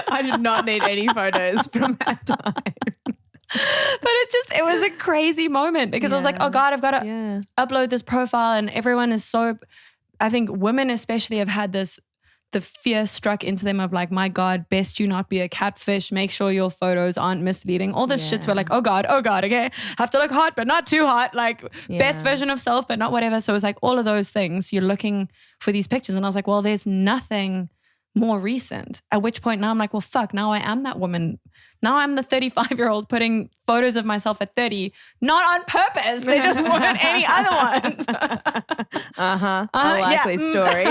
I did not need any photos from that time. But it was a crazy moment because I was like, oh God, I've got to upload this profile. And everyone is so, I think women especially have had the fear struck into them of like, my God, best you not be a catfish. Make sure your photos aren't misleading. All this shits were like, oh God, okay. Have to look hot, but not too hot. Like best version of self, but not whatever. So it was like all of those things. You're looking for these pictures. And I was like, well, there's nothing more recent. At which point now I'm like, well, fuck, now I am that woman. Now I'm the 35-year-old putting photos of myself at 30, not on purpose. They just weren't any other ones. A likely story.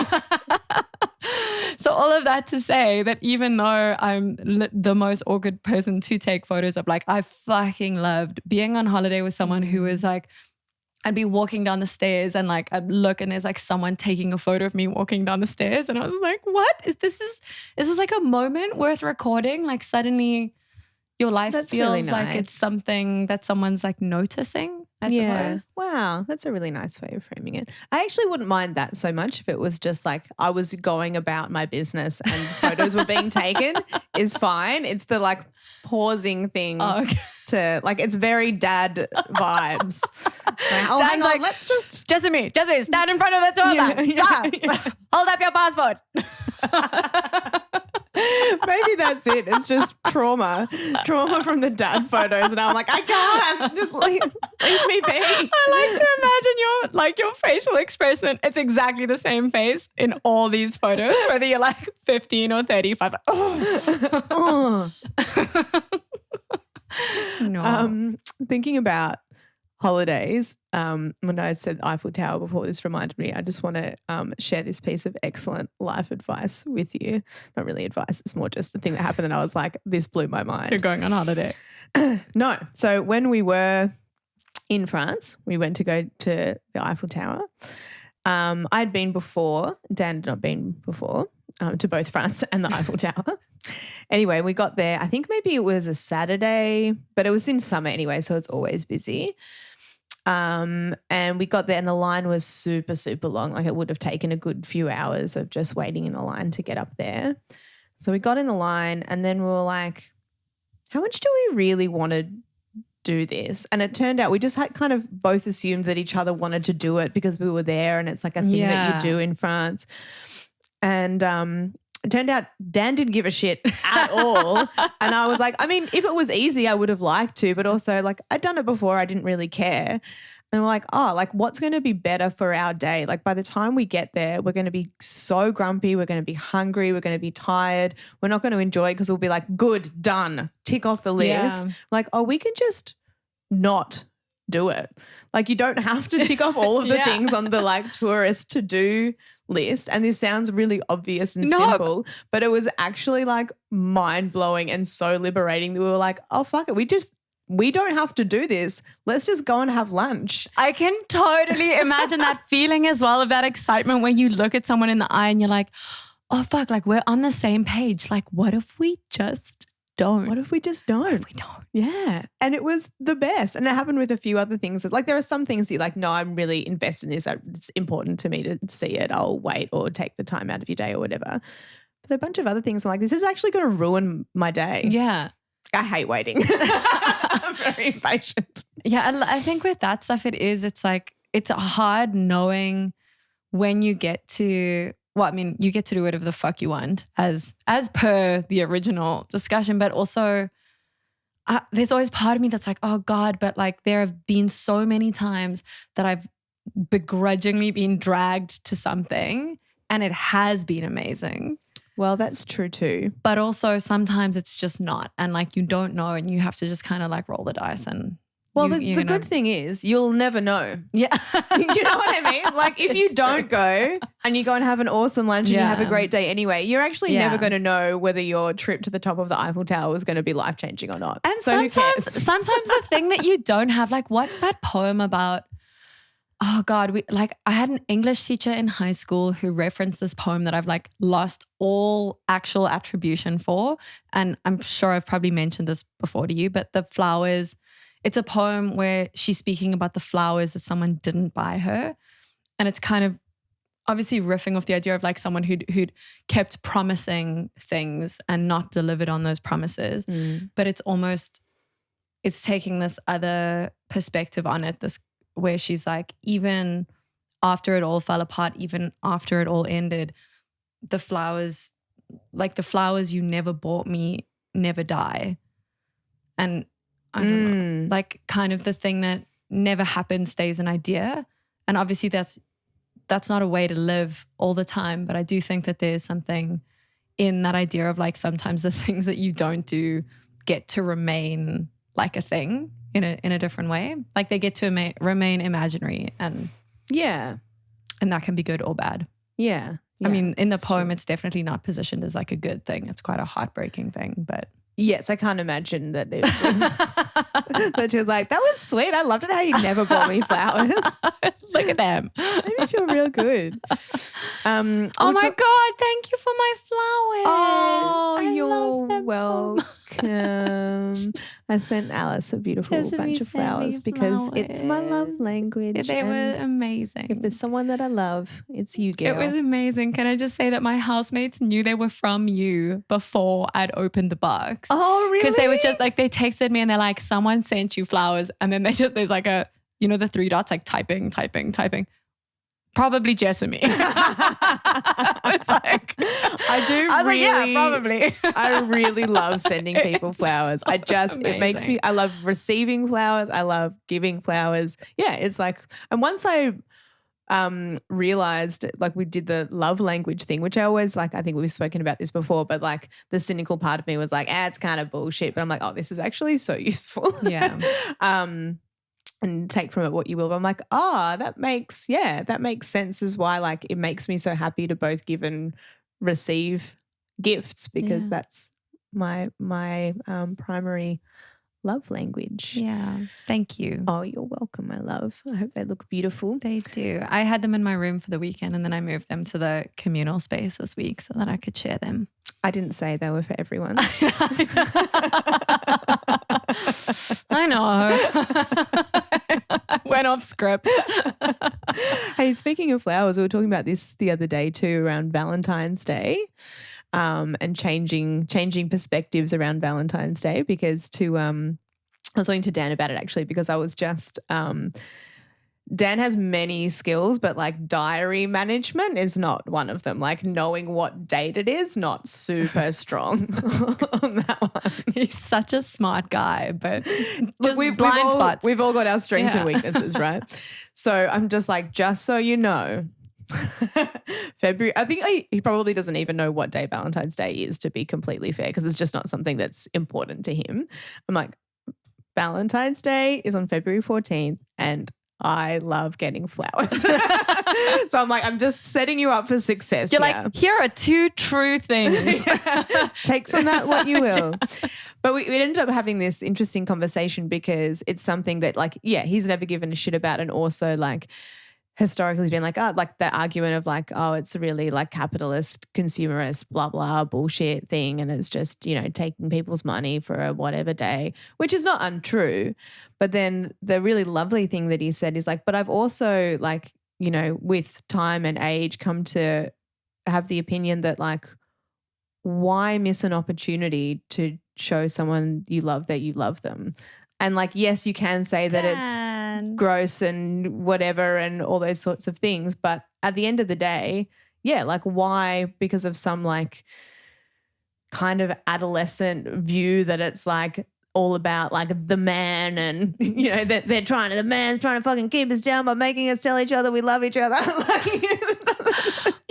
So all of that to say that even though I'm the most awkward person to take photos of, like I fucking loved being on holiday with someone who was like, I'd be walking down the stairs and like I'd look and there's like someone taking a photo of me walking down the stairs. And I was like, what? Is this like a moment worth recording? Like suddenly your life feels really like nice. it's something that someone's like noticing, I suppose. Wow. That's a really nice way of framing it. I actually wouldn't mind that so much if it was just like I was going about my business and photos were being taken is fine. It's the like pausing things to like, it's very dad vibes. Like, hang on, let's just. Jessamy, stand in front of the toilet. Stop. Hold up your passport. Maybe that's it. It's just trauma from the dad photos. And I'm like, I can't. Just leave me be. I like to imagine your facial expression. It's exactly the same face in all these photos, whether you're like 15 or 35. No. Thinking about holidays, when I said Eiffel Tower before, this reminded me, I just want to share this piece of excellent life advice with you. Not really advice, it's more just a thing that happened and I was like, this blew my mind. You're going on holiday. No. So when we were in France, we went to go to the Eiffel Tower. I'd been before, Dan had not been before, to both France and the Eiffel Tower. Anyway, we got there, I think maybe it was a Saturday, but it was in summer anyway, so it's always busy. And we got there and the line was super, super long. Like it would have taken a good few hours of just waiting in the line to get up there. So we got in the line and then we were like, how much do we really want to do this? And it turned out we just had kind of both assumed that each other wanted to do it because we were there and it's like a thing that you do in France. And it turned out Dan didn't give a shit at all. And I was like, I mean, if it was easy, I would have liked to, but also like I'd done it before. I didn't really care. And we're like, oh, like what's going to be better for our day? Like by the time we get there, we're going to be so grumpy. We're going to be hungry. We're going to be tired. We're not going to enjoy it because we'll be like, good, done, tick off the list. Yeah. Like, oh, we can just not do it. Like you don't have to tick off all of the things on the like tourist to do list. And this sounds really obvious and simple, but it was actually like mind blowing and so liberating that we were like, oh, fuck it. We don't have to do this. Let's just go and have lunch. I can totally imagine that feeling as well of that excitement when you look at someone in the eye and you're like, oh, fuck, like we're on the same page. Like, what if we just don't? What if we just don't? What if we don't? Yeah. And it was the best. And it happened with a few other things. Like there are some things that you're like, no, I'm really invested in this. It's important to me to see it. I'll wait or take the time out of your day or whatever. But there are a bunch of other things I'm like, this is actually going to ruin my day. Yeah. I hate waiting. I'm very impatient. Yeah. I think with that stuff, it's like, it's hard knowing when you get to, well, I mean, you get to do whatever the fuck you want as per the original discussion, but also there's always part of me that's like, oh God, but like there have been so many times that I've begrudgingly been dragged to something and it has been amazing. Well, that's true too. But also sometimes it's just not. And like you don't know and you have to just kind of like roll the dice and Well, the good thing is you'll never know. Yeah. You know what I mean? Like if you don't go and you go and have an awesome lunch and you have a great day anyway, you're actually never going to know whether your trip to the top of the Eiffel Tower is going to be life-changing or not. And so sometimes the thing that you don't have, like what's that poem about? Oh God, I had an English teacher in high school who referenced this poem that I've like lost all actual attribution for. And I'm sure I've probably mentioned this before to you, but the flowers, it's a poem where she's speaking about the flowers that someone didn't buy her. And it's kind of obviously riffing off the idea of like someone who'd kept promising things and not delivered on those promises. But it's taking this other perspective on it, this where she's like, even after it all fell apart, even after it all ended, the flowers you never bought me never die. And I don't know, like kind of the thing that never happened stays an idea. And obviously that's not a way to live all the time. But I do think that there's something in that idea of like sometimes the things that you don't do get to remain like a thing in a different way. Like they get to remain imaginary and that can be good or bad. Yeah. I mean, in the poem, it's definitely not positioned as like a good thing. It's quite a heartbreaking thing, but. Yes, I can't imagine that that she was like, that was sweet. I loved it how you never bought me flowers. Look at them. Made me feel real good. Oh my God, thank you for my flowers. Oh, you're welcome. I sent Alice a beautiful bunch of flowers because it's my love language. They were amazing. If there's someone that I love, it's you, girl. It was amazing. Can I just say that my housemates knew they were from you before I'd opened the box. Oh, really? Because they were just like, they texted me and they're like, someone sent you flowers. And then there's like a, you know, the 3 dots, like typing. Probably Jessamy. It's like, I was like, yeah, probably. I really love sending people flowers. It makes me, I love receiving flowers. I love giving flowers. Yeah, it's like, and once I realized, like we did the love language thing, which I always like, I think we've spoken about this before, but like the cynical part of me was like, it's kind of bullshit. But I'm like, oh, this is actually so useful. Yeah. And take from it what you will. But I'm like, that makes sense as why like it makes me so happy to both give and receive gifts because that's my primary love language. Yeah. Thank you. Oh, you're welcome, my love. I hope they look beautiful. They do. I had them in my room for the weekend and then I moved them to the communal space this week so that I could share them. I didn't say they were for everyone. I know. I went off script. Hey, speaking of flowers, we were talking about this the other day too around Valentine's Day. And changing perspectives around Valentine's Day because I was talking to Dan about it actually because I was just Dan has many skills, but like diary management is not one of them. Like knowing what date it is, not super strong on that one. He's such a smart guy, but look, blind spots. We've all got our strengths and weaknesses, right? So I'm just like, just so you know, February. I think he probably doesn't even know what day Valentine's Day is, to be completely fair, because it's just not something that's important to him. I'm like, Valentine's Day is on February 14th and I love getting flowers. So I'm like, I'm just setting you up for success. You're like, here are 2 true things. Take from that what you will. But we ended up having this interesting conversation because it's something that like, he's never given a shit about, and also like historically has been like, like the argument of like, it's a really like capitalist, consumerist, blah, blah, bullshit thing. And it's just, you know, taking people's money for a whatever day, which is not untrue. But then the really lovely thing that he said is like, but I've also like, you know, with time and age come to have the opinion that like, why miss an opportunity to show someone you love that you love them? And like, yes, you can say that it's gross and whatever and all those sorts of things. But at the end of the day, like why? Because of some like kind of adolescent view that it's like all about like the man and, you know, that the man's trying to fucking keep us down by making us tell each other we love each other. You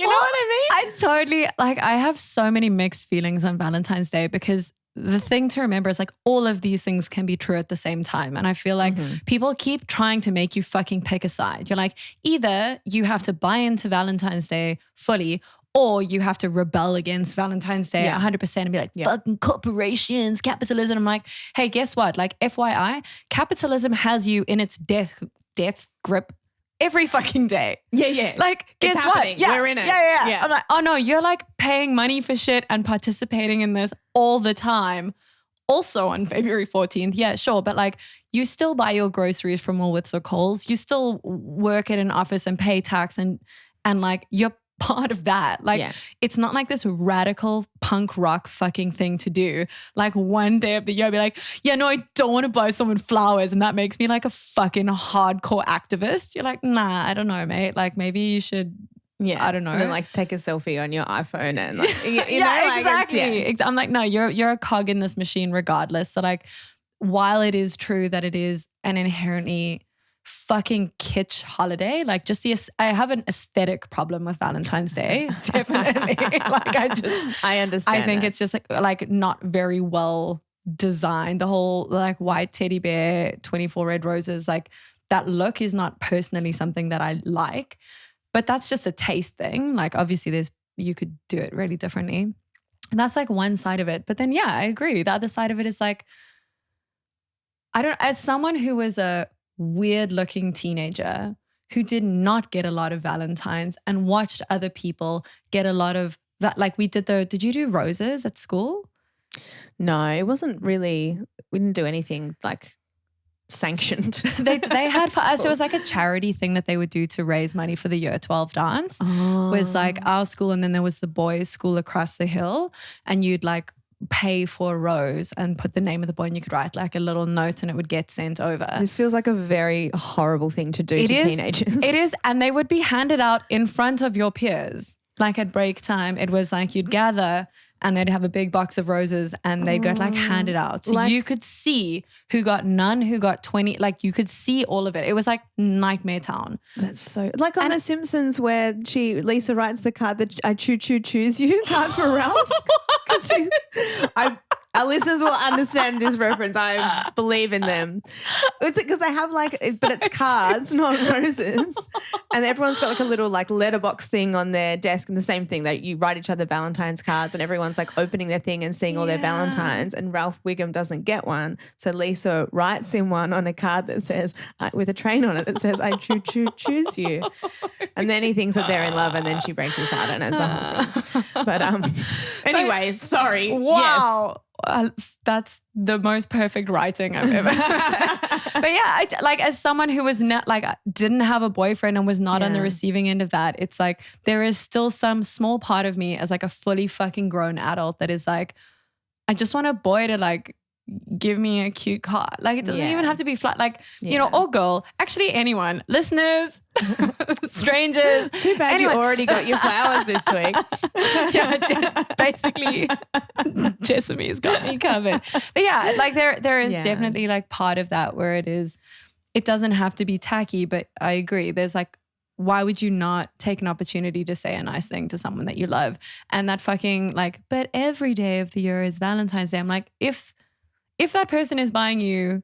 know what I mean? I totally, like I have so many mixed feelings on Valentine's Day because the thing to remember is like all of these things can be true at the same time. And I feel like people keep trying to make you fucking pick a side. You're like, either you have to buy into Valentine's Day fully, or you have to rebel against Valentine's Day 100% and be like, fucking corporations, capitalism. I'm like, hey, guess what? Like, FYI, capitalism has you in its death grip every fucking day. Yeah. Like, guess what? Yeah. We're in it. Yeah. I'm like, oh no, you're like paying money for shit and participating in this all the time. Also on February 14th. Yeah, sure. But like, you still buy your groceries from Woolworths or Coles. You still work at an office and pay tax and like, you're part of that. Like, it's not like this radical punk rock fucking thing to do. Like, one day of the year, I'll be like, yeah, no, I don't want to buy someone flowers. And that makes me like a fucking hardcore activist. You're like, nah, I don't know, mate. Like, maybe you should, I don't know. And then like take a selfie on your iPhone and like, you know, exactly. I'm like, no, you're a cog in this machine regardless. So like, while it is true that it is an inherently fucking kitsch holiday, like just I have an aesthetic problem with Valentine's Day, definitely. Like I understand. I think it's just like not very well designed. The whole like white teddy bear, 24 red roses, like that look is not personally something that I like, but that's just a taste thing. Like obviously you could do it really differently. And that's like one side of it. But then I agree. The other side of it is like, as someone who was a weird looking teenager who did not get a lot of Valentines and watched other people get a lot of that. Like did you do roses at school? No, it wasn't really, we didn't do anything like sanctioned. They had for us, it was like a charity thing that they would do to raise money for the year 12 dance. Was like our school, and then there was the boys' school across the hill, and you'd like pay for a rose and put the name of the boy, and you could write like a little note and it would get sent over. This feels like a very horrible thing to do to teenagers. It is. And they would be handed out in front of your peers. Like at break time, it was like you'd gather and they'd have a big box of roses and they'd get like handed out. So like, you could see who got none, who got 20, like you could see all of it. It was like nightmare town. That's so, like on The Simpsons where Lisa writes the card that I choose you card for Ralph. Our listeners will understand this reference. I believe in them. It's because they have but it's cards, not roses. And everyone's got like a little like letterbox thing on their desk, and the same thing that you write each other Valentine's cards, and everyone's like opening their thing and seeing all their Valentines, and Ralph Wiggum doesn't get one. So Lisa writes him one on a card that says, with a train on it that says, I choose you. And then he thinks that they're in love, and then she breaks his heart, and it's a whole thing. But anyways, sorry. Wow. Yes. That's the most perfect writing I've ever But yeah, like as someone who was not like didn't have a boyfriend and was not on the receiving end of that, it's like there is still some small part of me as like a fully fucking grown adult that is like, I just want a boy to like give me a cute card. Like it doesn't even have to be flat, like, you know, or girl, actually anyone, listeners, strangers. Too bad you already got your flowers this week. Basically Jessamy's got me covered. But yeah, like there is definitely like part of that where it doesn't have to be tacky, but I agree. There's like, why would you not take an opportunity to say a nice thing to someone that you love? And that fucking like, but every day of the year is Valentine's Day. I'm like, if that person is buying you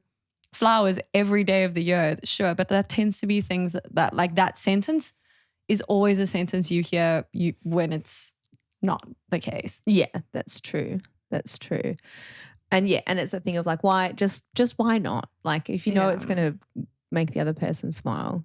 flowers every day of the year, sure. But that tends to be things that like that sentence is always a sentence you hear when it's not the case. Yeah, that's true. That's true. And and it's a thing of like, why, just why not? Like if you know it's going to make the other person smile,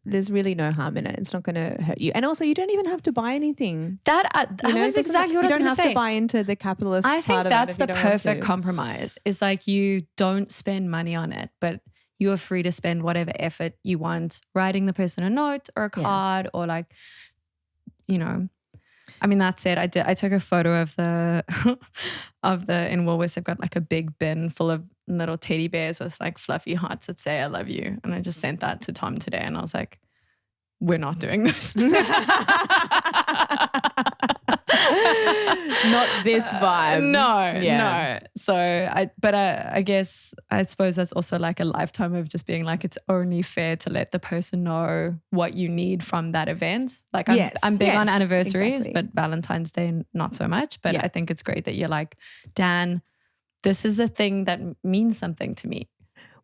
there's really no harm in it. It's not going to hurt you. And also you don't even have to buy anything. That was exactly what I was going to say. You don't have to buy into the capitalist part of it. I think that's the perfect compromise. Is like you don't spend money on it, but you are free to spend whatever effort you want, writing the person a note or a card or like, you know. I mean, that's it. I took a photo of the in Woolworths. They've got like a big bin full of little teddy bears with like fluffy hearts that say I love you. And I just sent that to Tom today, and I was like, we're not doing this. not this vibe. No. So I guess I suppose that's also like a lifetime of just being like, it's only fair to let the person know what you need from that event. Like I'm big on anniversaries, but Valentine's Day not so much. But I think it's great that you're like, Dan, this is a thing that means something to me.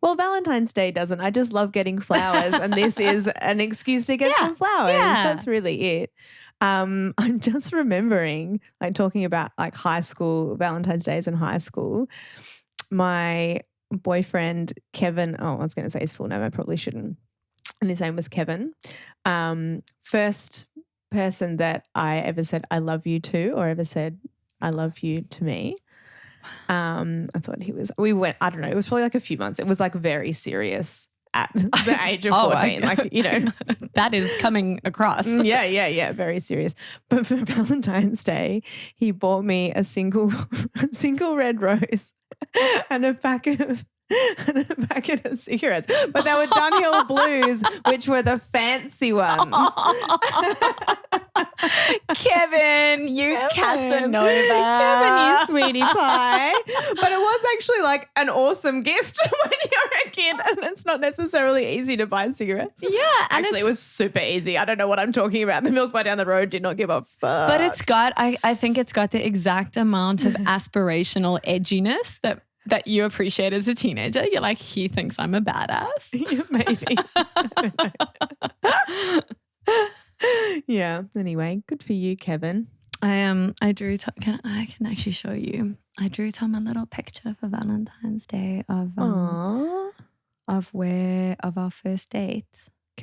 Well, Valentine's Day doesn't. I just love getting flowers, and this is an excuse to get some flowers. Yeah. That's really it. I'm just remembering, like, talking about like high school, Valentine's Days in high school. My boyfriend, Kevin, I was going to say his full name, I probably shouldn't. And his name was Kevin. First person that I ever said I love you to, or ever said I love you to me. I thought it was probably like a few months. It was like very serious at the age of 14. Like, you know. That is coming across. Yeah. Very serious. But for Valentine's Day, he bought me a single red rose and a packet of cigarettes. But they were Dunhill Blues, which were the fancy ones. Kevin, you Casanova. Kevin, you sweetie pie. But it was actually like an awesome gift when you're a kid, and it's not necessarily easy to buy cigarettes. Yeah. Actually, it was super easy. I don't know what I'm talking about. The milk bar down the road did not give a fuck. But I think it's got the exact amount of aspirational edginess that you appreciate as a teenager. You're like, he thinks I'm a badass. Maybe. Yeah. Anyway, good for you, Kevin. I drew. I can actually show you. I drew Tom a little picture for Valentine's Day of our first date.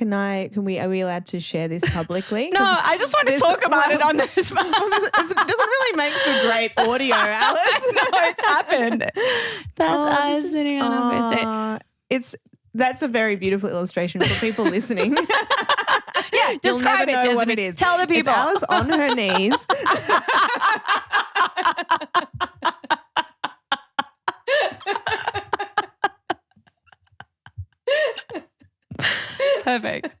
Are we allowed to share this publicly? No, I just want to talk about it on this. It doesn't really make for great audio, Alice. No, it's happened. That's us sitting on our first date. That's a very beautiful illustration for people listening. Yeah, describe You'll never know it, what it is. Tell the people. It's Alice on her knees. Perfect.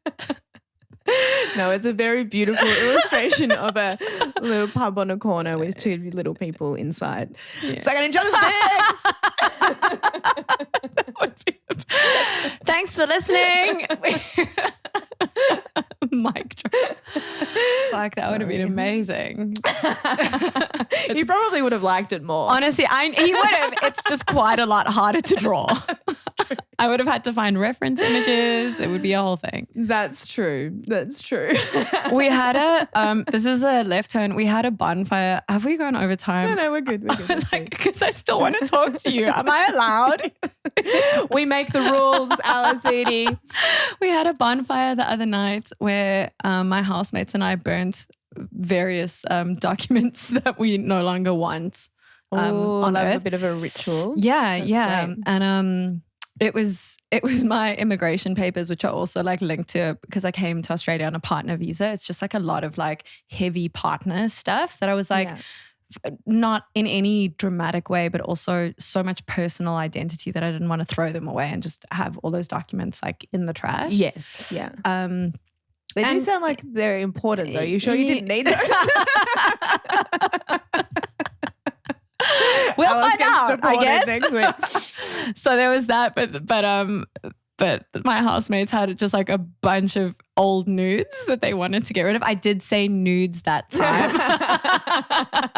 No, it's a very beautiful illustration of a little pub on a corner with two little people inside. Yeah. Sucking each other's dicks. Thanks for listening. Mic drop. Fuck, that would have been amazing. You probably would have liked it more. Honestly, he would have. It's just quite a lot harder to draw. I would have had to find reference images. It would be a whole thing. That's true. We had this is a left turn. We had a bonfire. Have we gone over time? No, we're good. Because I still want to talk to you. Am I allowed? We make the rules, Alice Edie. We had a bonfire the other night where my housemates and I burnt various documents that we no longer want. On Earth. A bit of a ritual. Yeah, That's yeah. great. And it was my immigration papers, which are also like linked to, because I came to Australia on a partner visa. It's just like a lot of like heavy partner stuff that I was like, not in any dramatic way, but also so much personal identity that I didn't want to throw them away and just have all those documents like in the trash. Yes. Yeah. They do sound like they're important though. You sure you didn't need those? We'll find out, I guess. Next week. So there was that, but my housemates had just like a bunch of old nudes that they wanted to get rid of. I did say nudes that time. That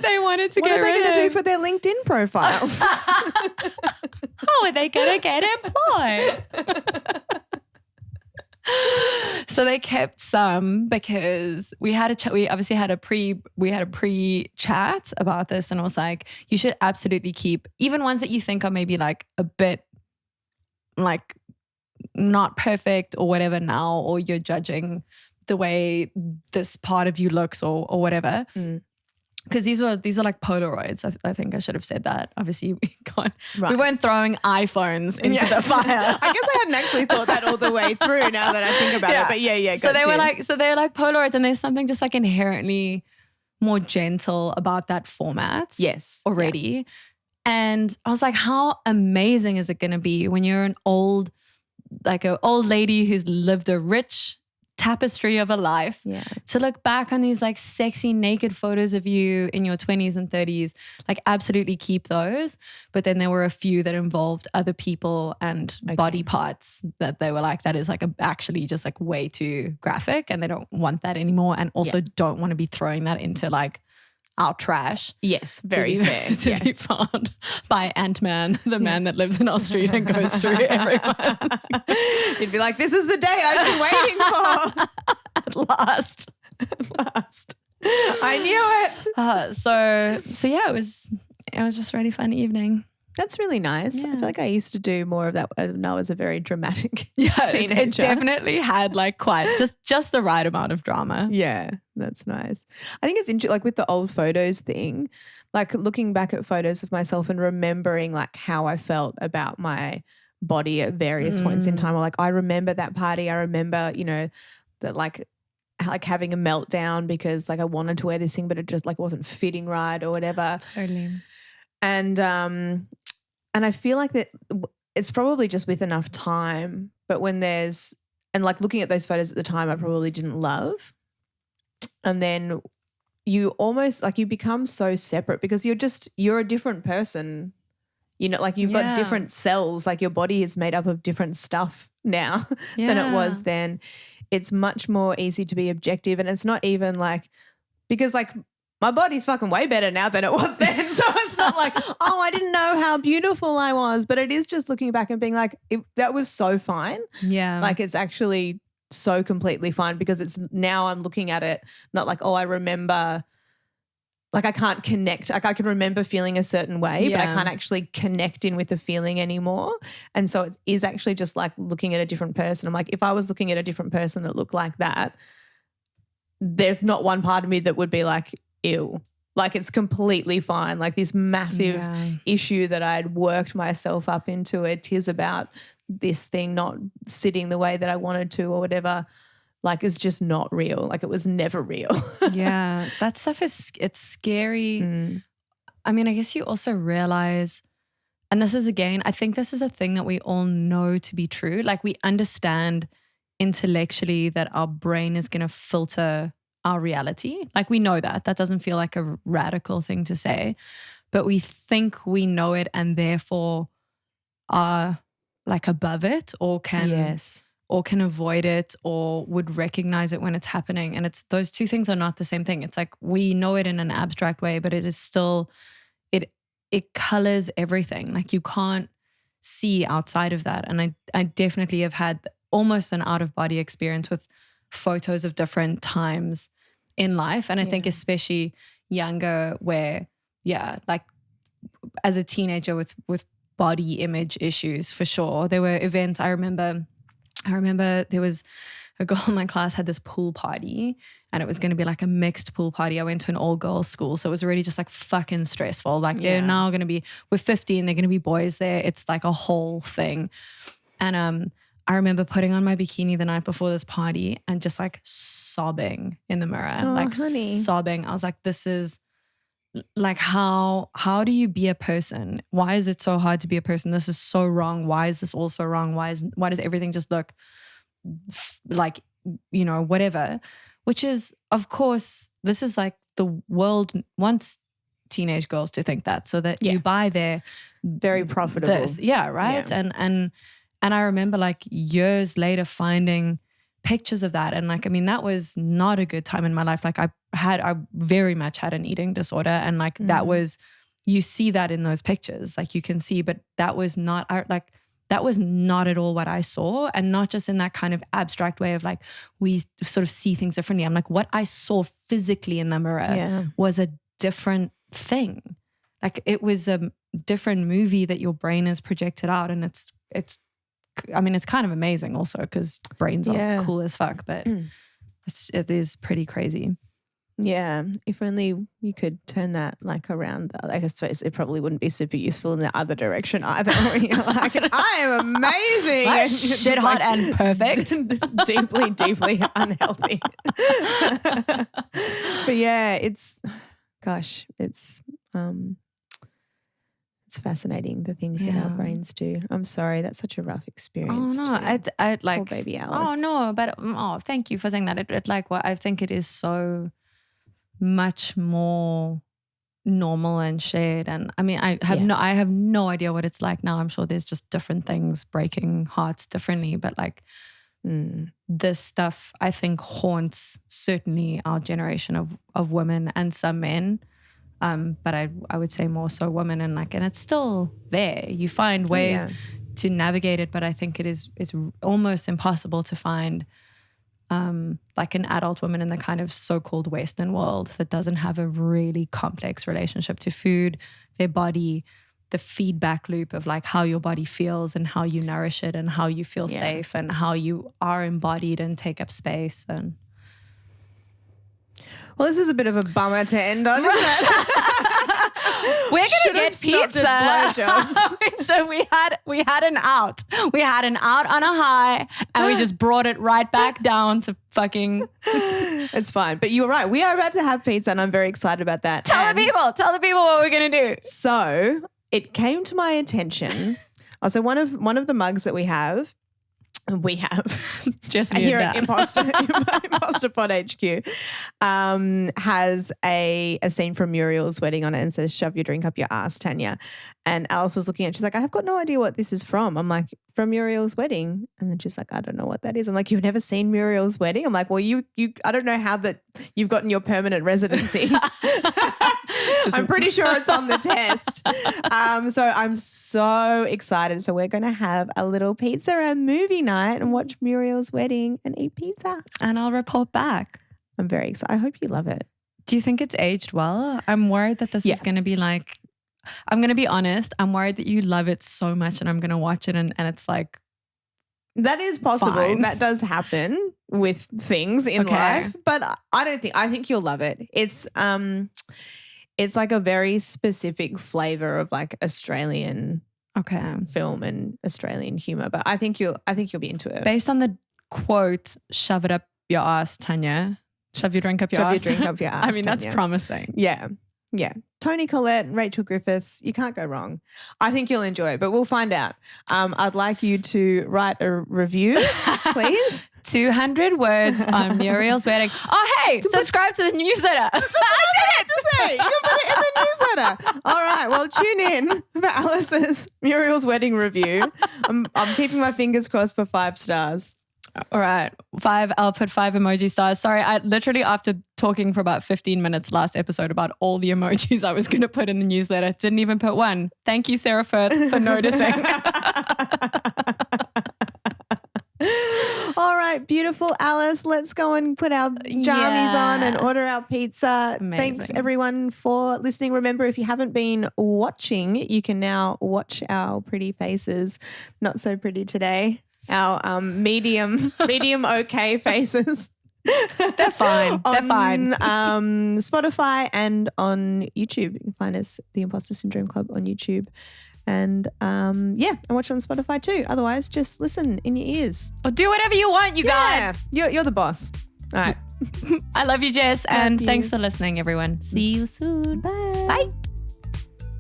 they wanted to get rid of. What are they going to do for their LinkedIn profiles? How are they going to get employed? So they kept some because we obviously had a pre-chat about this, and it was like, you should absolutely keep even ones that you think are maybe like a bit like not perfect or whatever now, or you're judging the way this part of you looks or whatever. Because these were like Polaroids. I think I should have said that. Obviously, we weren't throwing iPhones into the fire. I guess I hadn't actually thought that all the way through now that I think about it. But yeah. So they were like Polaroids, and there's something just like inherently more gentle about that format. Yes. Already. Yeah. And I was like, how amazing is it going to be when you're an old lady who's lived a rich, tapestry of a life. Yeah. To look back on these like sexy naked photos of you in your 20s and 30s, like absolutely keep those. But then there were a few that involved other people and body parts that they were like, that is like actually just like way too graphic, and they don't want that anymore, and also don't want to be throwing that into like our trash. Yes, very fair. To be found by Ant-Man, the man that lives in our street and goes through everyone. You'd be like, this is the day I've been waiting for. At last. At last. I knew it. So yeah, it was just a really fun evening. That's really nice. Yeah. I feel like I used to do more of that when I was a very dramatic teenager. It definitely had like quite just the right amount of drama. Yeah, that's nice. I think it's interesting, like with the old photos thing, like looking back at photos of myself and remembering like how I felt about my body at various points in time. Or like I remember that party. I remember, you know, that like having a meltdown because like I wanted to wear this thing but it just like wasn't fitting right or whatever. Totally. And I feel like that it's probably just with enough time, but when there's, and like looking at those photos at the time I probably didn't love. And then you almost like you become so separate because you're a different person. You know, like you've got different cells, like your body is made up of different stuff now than it was then. It's much more easy to be objective, and it's not even like, because like my body's fucking way better now than it was then. So it's not like, oh, I didn't know how beautiful I was. But it is just looking back and being like, that was so fine. Yeah. Like it's actually so completely fine because it's now I'm looking at it not like, oh, I remember, like I can't connect. Like I can remember feeling a certain way, but I can't actually connect in with the feeling anymore. And so it is actually just like looking at a different person. I'm like, if I was looking at a different person that looked like that, there's not one part of me that would be like, ew. Like it's completely fine. Like this massive issue that I'd worked myself up into, it is about this thing not sitting the way that I wanted to or whatever, like is just not real. Like it was never real. Yeah. That stuff it's scary. I mean, I guess you also realize, and this is again, I think this is a thing that we all know to be true. Like we understand intellectually that our brain is going to filter our reality. Like we know that. That doesn't feel like a radical thing to say, but we think we know it and therefore are like above it or can avoid it or would recognize it when it's happening. And it's those two things are not the same thing. It's like we know it in an abstract way, but it is still it colors everything. Like you can't see outside of that. And I definitely have had almost an out of body experience with photos of different times in life. And I think especially younger where, like as a teenager with body image issues for sure. There were events, I remember there was a girl in my class had this pool party and it was going to be like a mixed pool party. I went to an all girls school. So it was already just like fucking stressful. Like they're now going to be, we're 15, they're going to be boys there. It's like a whole thing. And I remember putting on my bikini the night before this party and just like sobbing in the mirror, sobbing. I was like, this is like, how do you be a person? Why is it so hard to be a person? This is so wrong. Why is this all so wrong? Why does everything just look like, you know, whatever, which is, of course, this is like the world wants teenage girls to think that so that you buy their very profitable. Right. Yeah. And I remember like years later finding pictures of that. And like, I mean, that was not a good time in my life. Like I very much had an eating disorder. And like that was, you see that in those pictures, like you can see, but that was not at all what I saw. And not just in that kind of abstract way of like, we sort of see things differently. I'm like, what I saw physically in the mirror was a different thing. Like it was a different movie that your brain has projected out. And it's I mean, it's kind of amazing also because brains are cool as fuck, but it is pretty crazy. Yeah. If only you could turn that like around. I suppose it probably wouldn't be super useful in the other direction either. When you're like, I am amazing. Like, shit hot like, and perfect. deeply, deeply unhealthy. But yeah, it's It's fascinating the things that our brains do. I'm sorry, that's such a rough experience. Oh no, I like poor baby Alice. Oh no, but thank you for saying that. It like what I think it is so much more normal and shared. And I mean, I have no idea what it's like now. I'm sure there's just different things breaking hearts differently, but like this stuff I think haunts certainly our generation of women and some men. But I would say more so women, and it's still there. You find ways to navigate it, but I think it's almost impossible to find like an adult woman in the kind of so-called Western world that doesn't have a really complex relationship to food, their body, the feedback loop of like how your body feels and how you nourish it and how you feel safe and how you are embodied and take up space. And well, this is a bit of a bummer to end on, isn't it? We're gonna get pizza. So we had an out. We had an out on a high, and we just brought it right back down to fucking. It's fine, but you're right. We are about to have pizza, and I'm very excited about that. Tell the people what we're gonna do. So it came to my attention. Also, one of the mugs that we have just here at Imposter Pod HQ has a scene from Muriel's wedding on it and says, "Shove your drink up your ass, Tanya." And Alice was looking at it. She's like, "I have got no idea what this is from." I'm like, "From Muriel's wedding." And then she's like, "I don't know what that is." I'm like, "You've never seen Muriel's wedding?" I'm like, "Well, you I don't know how that you've gotten your permanent residency." I'm pretty sure it's on the test. So I'm so excited. So we're going to have a little pizza and movie night and watch Muriel's wedding and eat pizza. And I'll report back. I'm very excited. I hope you love it. Do you think it's aged well? I'm worried that this is going to be like, I'm going to be honest. I'm worried that you love it so much and I'm going to watch it and it's like. That is possible. Fine. That does happen with things in life. But I think you'll love it. It's like a very specific flavor of like Australian film and Australian humor. But I think you'll be into it. Based on the quote, "Shove it up your ass, Tanya." Shove your drink up your ass. Shove your drink up your ass. I mean, Tanya. that's promising. Yeah. Yeah. Toni Collette, Rachel Griffiths, you can't go wrong. I think you'll enjoy it, but we'll find out. I'd like you to write a review, please. 200 words on Muriel's wedding. Oh, hey, subscribe to the newsletter. I did it. Just say, you can put it in the newsletter. All right. Well, tune in for Alice's Muriel's wedding review. I'm keeping my fingers crossed for 5 stars. All right. 5. I'll put 5 emoji stars. Sorry, I literally, after talking for about 15 minutes last episode about all the emojis I was going to put in the newsletter, didn't even put 1. Thank you, Sarah Firth, for noticing. All right, beautiful Alice. Let's go and put our jammies on and order our pizza. Amazing. Thanks everyone for listening. Remember, if you haven't been watching, you can now watch our pretty faces. Not so pretty today. Our medium okay faces. They're fine. They're fine. Spotify and on YouTube. You can find us, the Imposter Syndrome Club, on YouTube. And and watch on Spotify too. Otherwise, just listen in your ears. Or do whatever you want, you guys. You're the boss. All right. I love you, Jess. And thanks for listening, everyone. See you soon. Bye. Bye.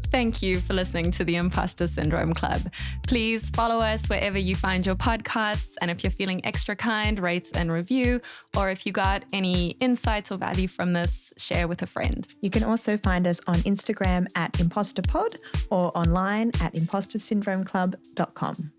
Thank you for listening to the Imposter Syndrome Club. Please follow us wherever you find your podcasts. And if you're feeling extra kind, rate and review. Or if you got any insights or value from this, share with a friend. You can also find us on Instagram at ImposterPod or online at impostersyndromeclub.com.